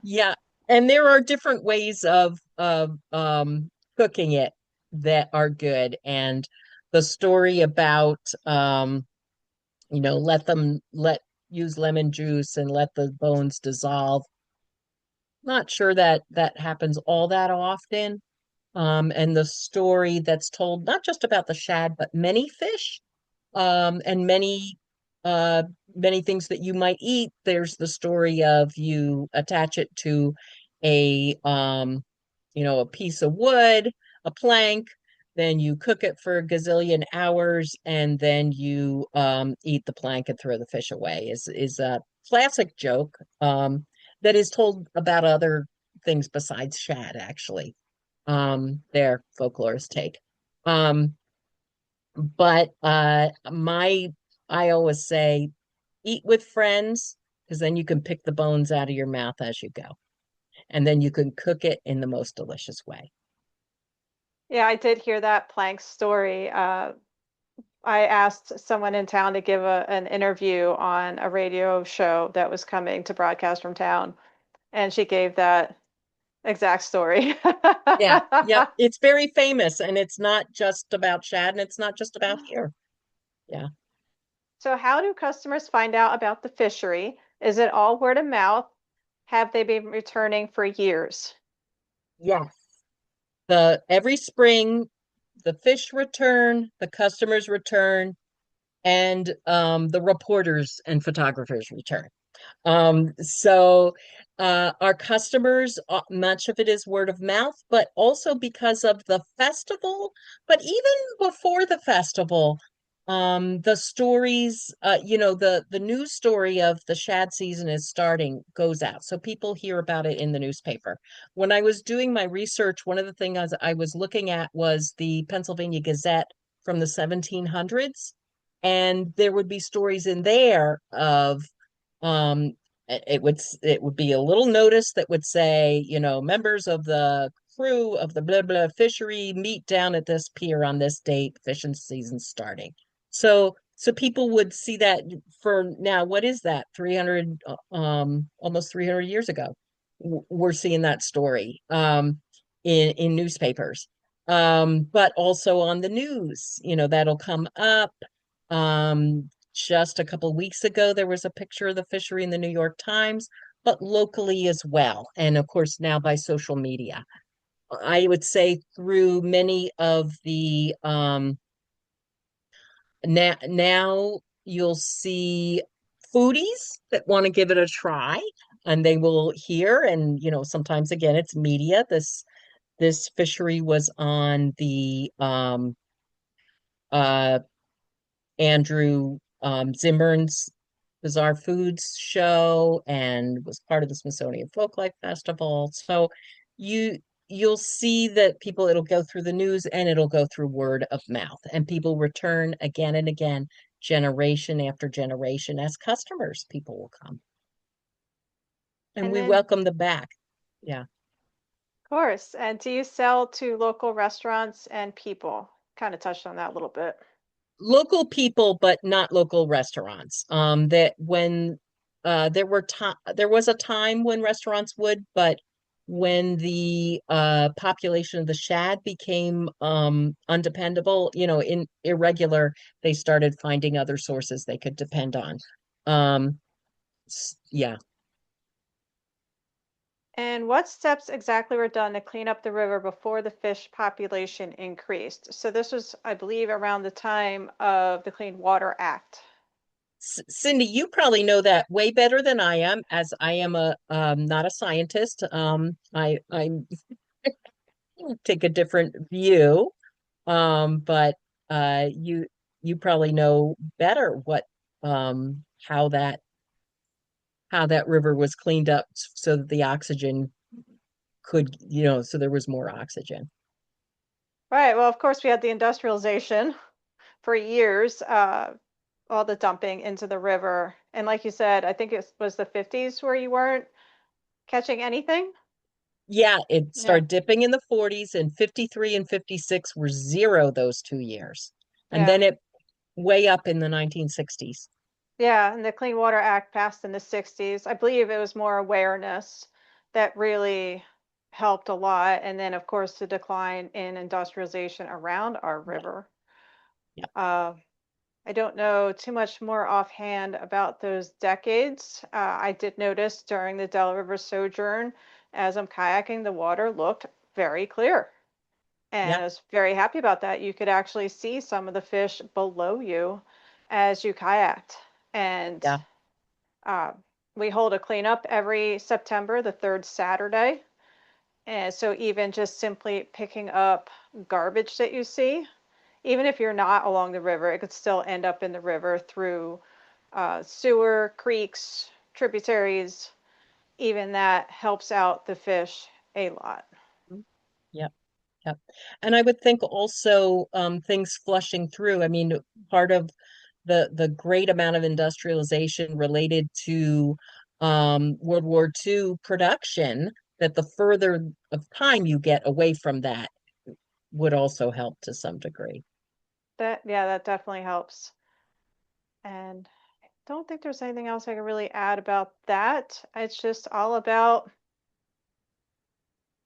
Yeah, and there are different ways of cooking it that are good. And the story about let use lemon juice and let the bones dissolve. Not sure that that happens all that often. And the story that's told not just about the shad, but many fish, and uh many things that you might eat. There's the story of you attach it to a piece of wood, a plank, then you cook it for a gazillion hours, and then you eat the plank and throw the fish away. Is a classic joke that is told about other things besides shad, actually. Their folklorist take. Um, But I always say eat with friends because then you can pick the bones out of your mouth as you go. And then you can cook it in the most delicious way. Yeah, I did hear that plank story. I asked someone in town to give an interview on a radio show that was coming to broadcast from town, and she gave that exact story. Yeah, yep. It's very famous and it's not just about shad and it's not just about here. Yeah. So, how do customers find out about the fishery? Is it all word of mouth? Have they been returning for years? Yes. The every spring the fish return, the customers return, and the reporters and photographers return. So our customers, much of it is word of mouth, but also because of the festival. But even before the festival, the stories, the news story of the shad season is starting goes out. So people hear about it in the newspaper. When I was doing my research, one of the things I was looking at was the Pennsylvania Gazette from the 1700s. And there would be stories in there of um it would be a little notice that would say, members of the crew of the blah blah fishery meet down at this pier on this date, fishing season starting. So people would see that for now, what is that? 300 almost 300 years ago. We're seeing that story in newspapers. But also on the news, that'll come up. Just a couple weeks ago, there was a picture of the fishery in the New York Times, but locally as well. And of course, now by social media. I would say through many of the now you'll see foodies that want to give it a try and they will hear, and sometimes again it's media. This fishery was on the uh Andrew Zimmern's Bizarre Foods show and was part of the Smithsonian Folklife Festival. So you you'll see that it'll go through the news and it'll go through word of mouth, and people return again and again, generation after generation as customers. People will come and And we then, welcome them back. Yeah. of course, and do you sell to local restaurants and people? Kind of touched on that a little bit. Local people, but not local restaurants. That when there was a time when restaurants would, but when the population of the shad became undependable, irregular, they started finding other sources they could depend on. Um, yeah. And what steps exactly were done to clean up the river before the fish population increased? So this was, I believe, around the time of the Clean Water Act. Cindy, you probably know that way better than I am, as I am a not a scientist. I take a different view. But you probably know better what how that river was cleaned up so that the oxygen could, so there was more oxygen. Right. Well, of course, we had the industrialization for years, all the dumping into the river. And like you said, I think it was the 50s where you weren't catching anything. Yeah, it Yeah. started dipping in the 40s, and 53 and 56 were zero those 2 years. And Yeah. then it way up in the 1960s. Yeah. And the Clean Water Act passed in the 60s. I believe it was more awareness that really helped a lot. And then, of course, the decline in industrialization around our Yeah, river. yeah, Uh, I don't know too much more offhand about those decades. I did notice during the Delaware River sojourn, as I'm kayaking, the water looked very clear. And yeah, I was very happy about that. You could actually see some of the fish below you as you kayaked. And yeah, uh, we hold a cleanup every September, the third Saturday. And so even just simply picking up garbage that you see, even if you're not along the river, it could still end up in the river through sewer, creeks, tributaries. Even that helps out the fish a lot. yeah. Yep. And I would think also things flushing through. I mean, part of the great amount of industrialization related to World War II production, that the further of time you get away from that would also help to some degree. That, yeah, that definitely helps. And I don't think there's anything else I can really add about that. It's just all about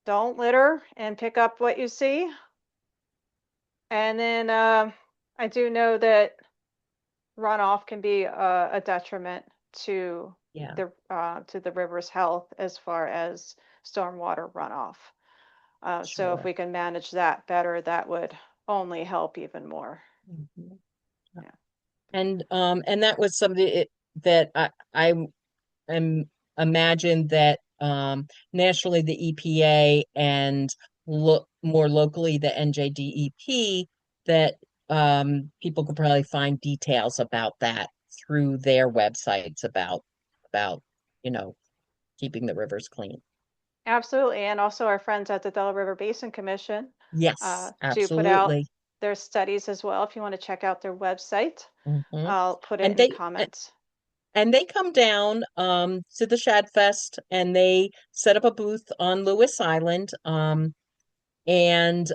don't litter and pick up what you see. And then I do know that runoff can be a detriment Yeah, to the river's health as far as stormwater runoff. So if sure. we can manage that better, that would only help even more. Mhm. Yeah. And that was something that I am imagine that nationally the EPA and more locally the NJDEP, that people could probably find details about that through their websites about you know keeping the rivers clean. Absolutely. And also our friends at the Delaware River Basin Commission Yes, do put out absolutely. their studies as well. If you want to check out their website, Hmm. I'll put it And in the they comments. and they come down to the Shad Fest and they set up a booth on Lewis Island. And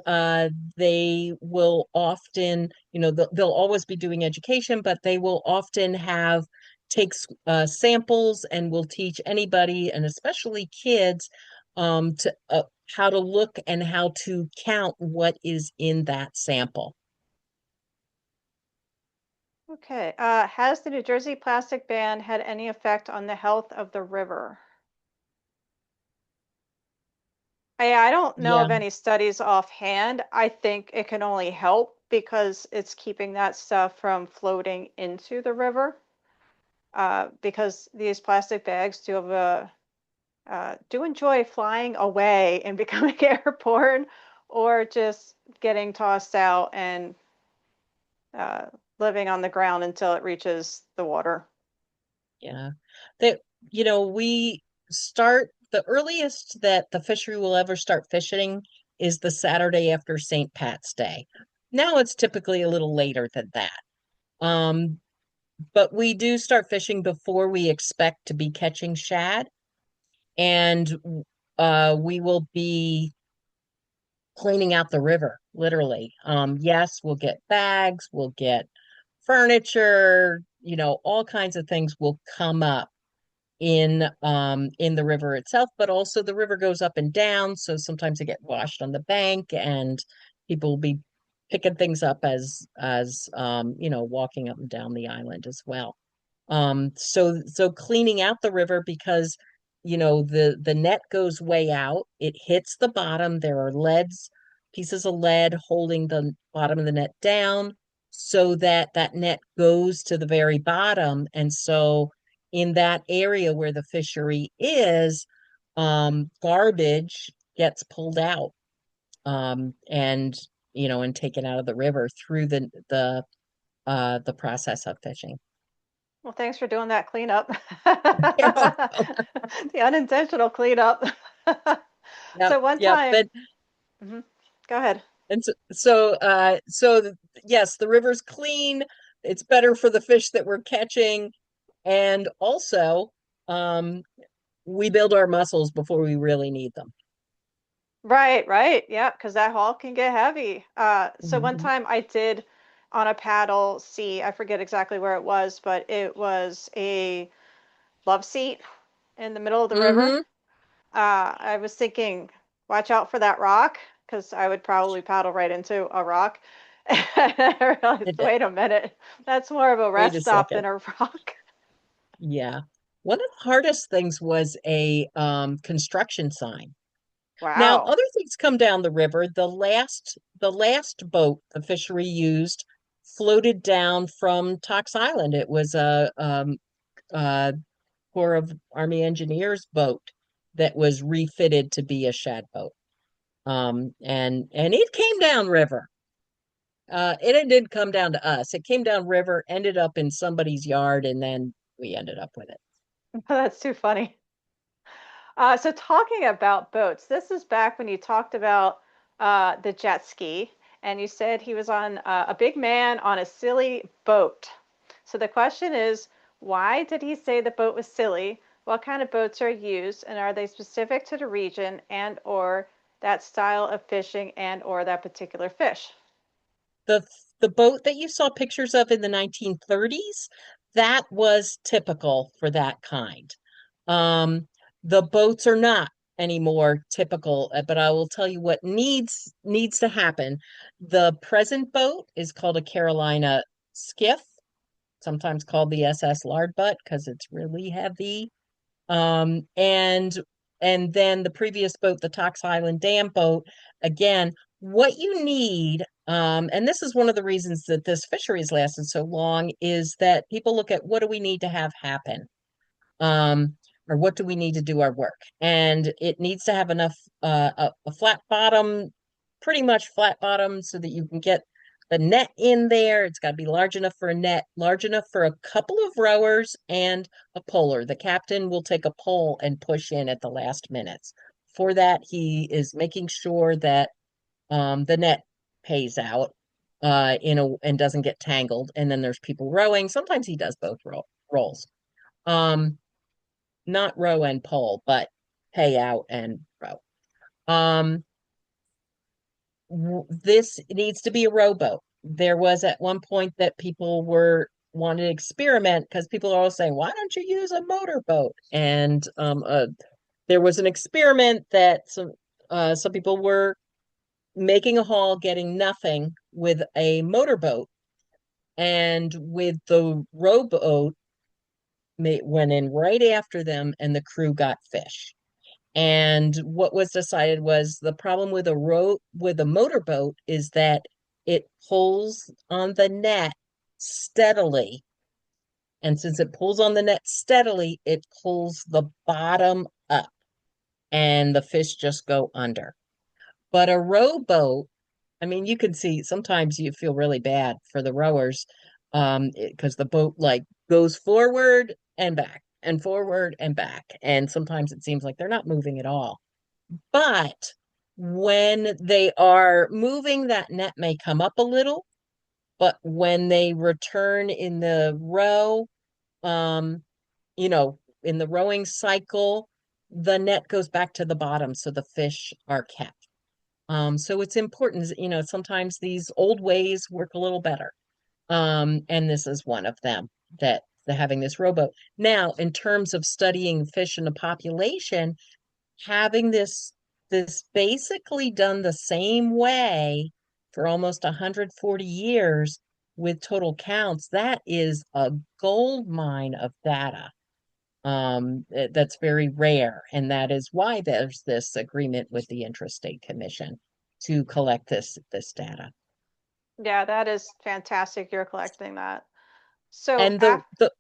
they will often, they'll always be doing education, but they will often have takes samples and will teach anybody, and especially kids, to how to look and how to count what is in that sample. Okay. Has the New Jersey plastic ban had any effect on the health of the river? I don't know Yeah, of any studies offhand. I think it can only help because it's keeping that stuff from floating into the river. Because these plastic bags do have do enjoy flying away and becoming airborne, or just getting tossed out and uh, living on the ground until it reaches the water. yeah. That, we start the earliest that the fishery will ever start fishing is the Saturday after St. Pat's Day. Now it's typically a little later than that. Um, but we do start fishing before we expect to be catching shad, and we will be cleaning out the river, literally. Yes, we'll get bags, we'll get furniture, all kinds of things will come up in the river itself, but also the river goes up and down, so sometimes they get washed on the bank, and people will be picking things up as walking up and down the island as well. So cleaning out the river, because the net goes way out, it hits the bottom, there are pieces of lead holding the bottom of the net down, so that that net goes to the very bottom. And so in that area where the fishery is, garbage gets pulled out, and taken out of the river through the process of fishing. Well, thanks for doing that cleanup. You're welcome. The unintentional cleanup. Yep, So one yep. time, mhm, go ahead. And yes, the river's clean. It's better for the fish that we're catching, and also, um, we build our muscles before we really need them. Right, right. Yeah, because that haul can get heavy. So one Hmm. time I did on a paddle see, I forget exactly where it was, but it was a love seat in the middle of the river. Hmm. I was thinking, watch out for that rock, because I would probably paddle right into a rock. And I realized, wait a minute, that's more of a Wait rest a stop than second. a rock. Yeah. One of the hardest things was a construction sign. Now, Wow. other things come down the river. The last boat the fishery used floated down from Tox Island. It was a Corps of Army Engineers boat that was refitted to be a shad boat. And it came down river. It didn't come down to us. It came down river, ended up in somebody's yard, and then we ended up with it. That's too funny. So talking about boats, this is back when you talked about the jet ski, and you said he was on a big man on a silly boat. So the question is, why did he say the boat was silly? What kind of boats are used, and are they specific to the region and or that style of fishing and or that particular fish? The the boat that you saw pictures of in the 1930s, that was typical for that kind. Um, the boats are not anymore typical, but I will tell you what needs to happen. The present boat is called a Carolina skiff, sometimes called the SS Lardbutt because it's really heavy. Um, and and then the previous boat, the Tox Island Dam boat, again, what you need, and this is one of the reasons that this fishery has lasted so long, is that people look at what do we need to have happen, um, or what do we need to do our work, and it needs to have enough a flat bottom, pretty much flat bottom, so that you can get the net in there. It's got to be large enough for a net, large enough for a couple of rowers and a poler. The captain will take a pole and push in at the last minutes. For that, he is making sure that the net pays out and doesn't get tangled. And then there's people rowing. Sometimes he does both roles. Um, not row and pole, but pay out and row. Um, this needs to be a rowboat. There was at one point that people were wanted to experiment because people are all saying, "Why don't you use a motorboat?" And there was an experiment that some people were making a haul, getting nothing with a motorboat, and with the rowboat went in right after them, and the crew got fish. And what was decided was the problem with a motorboat is that it pulls on the net steadily. And since it pulls on the net steadily, it pulls the bottom up and the fish just go under. But a rowboat, I mean, you can see sometimes you feel really bad for the rowers, because the boat like goes forward and back and forward and back. And sometimes it seems like they're not moving at all. But when they are moving, that net may come up a little, but when they return in the row, um, in the rowing cycle, the net goes back to the bottom, so the fish are kept. So it's important, sometimes these old ways work a little better. And this is one of them that having this rowboat. Now, in terms of studying fish in the population, having this basically done the same way for almost 140 years with total counts, that is a gold mine of data. That's very rare, and that is why there's this agreement with the Interstate Commission to collect this data. Yeah, that is fantastic. You're collecting that. So And after, the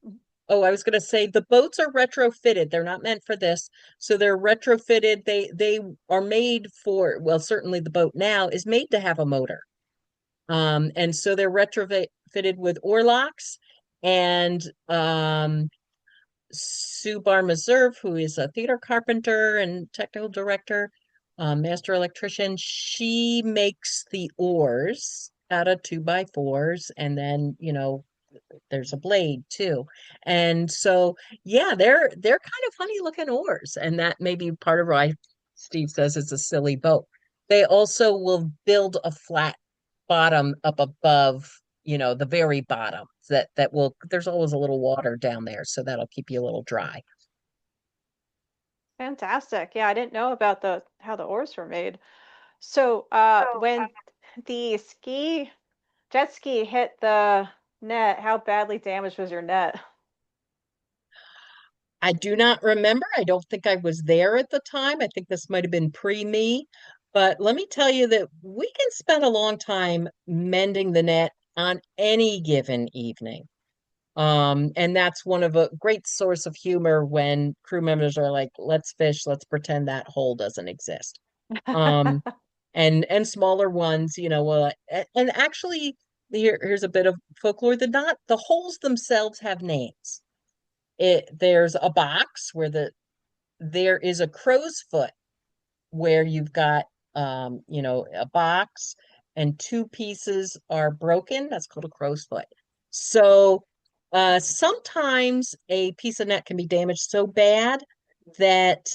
oh, I was going to say the boats are retrofitted. They're not meant for this. So they're retrofitted. They are made for, well, certainly the boat now is made to have a motor. And so they're retrofitted with oarlocks, and Sue Bar Meserve, who is a theater carpenter and technical director, master electrician, she makes the oars out of 2x4s, and then, there's a blade too. And so, yeah, they're kind of funny looking oars, and that may be part of why Steve says it's a silly boat. They also will build a flat bottom up above, the very bottom that will there's always a little water down there, so that'll keep you a little dry. fantastic. Yeah, I didn't know about the how the oars were made. So when the jet ski hit the net, how badly damaged was your net? I do not remember. I don't think I was there at the time. I think this might have been pre me. But let me tell you that we can spend a long time mending the net on any given evening. And that's one of a great source of humor when crew members are like, let's fish, let's pretend that hole doesn't exist. Um, and smaller ones, and actually here's a bit of folklore. The holes themselves have names. There's a box where there is a crow's foot where you've got a box and two pieces are broken. That's called a crow's foot. So sometimes a piece of net can be damaged so bad that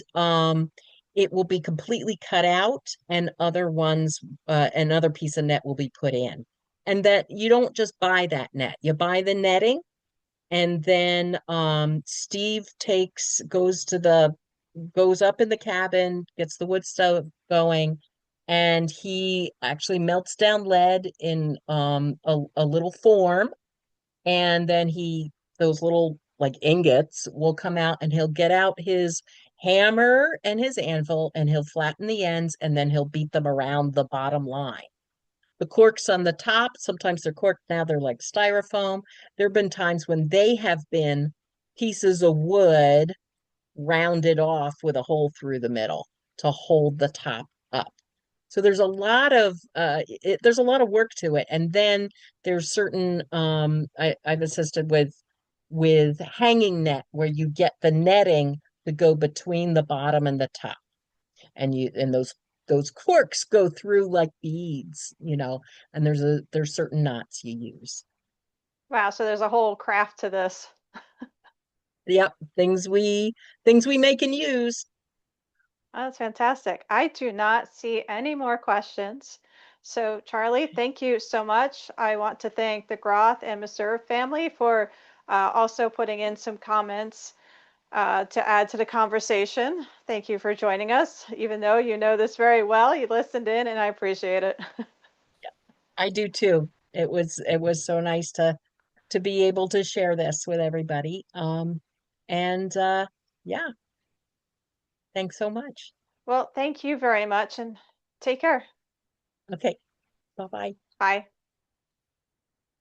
it will be completely cut out and another piece of net will be put in. And that you don't just buy that net, you buy the netting and then Steve goes up in the cabin, gets the wood stove going, and he actually melts down lead in a little form, and then those little like ingots will come out, and he'll get out his hammer and his anvil, and he'll flatten the ends, and then he'll beat them around the bottom line. The corks on the top, sometimes they're corked, now they're like styrofoam. There have been times when they have been pieces of wood rounded off with a hole through the middle to hold the top up. So there's a lot of work to it. And then there's certain I've assisted with hanging net where you get the netting to go between the bottom and the top. And those corks go through like beads, and there's certain knots you use. Wow, so there's a whole craft to this. Yep, things we make and use. Oh, that's fantastic. I do not see any more questions. So, Charlie, thank you so much. I want to thank the Groth and Meserve family for also putting in some comments to add to the conversation. Thank you for joining us. Even though you know this very well, you listened in, and I appreciate it. I do too. It was so nice to be able to share this with everybody. And yeah, thanks so much. Well, thank you very much, and take care. Okay, bye-bye. Bye.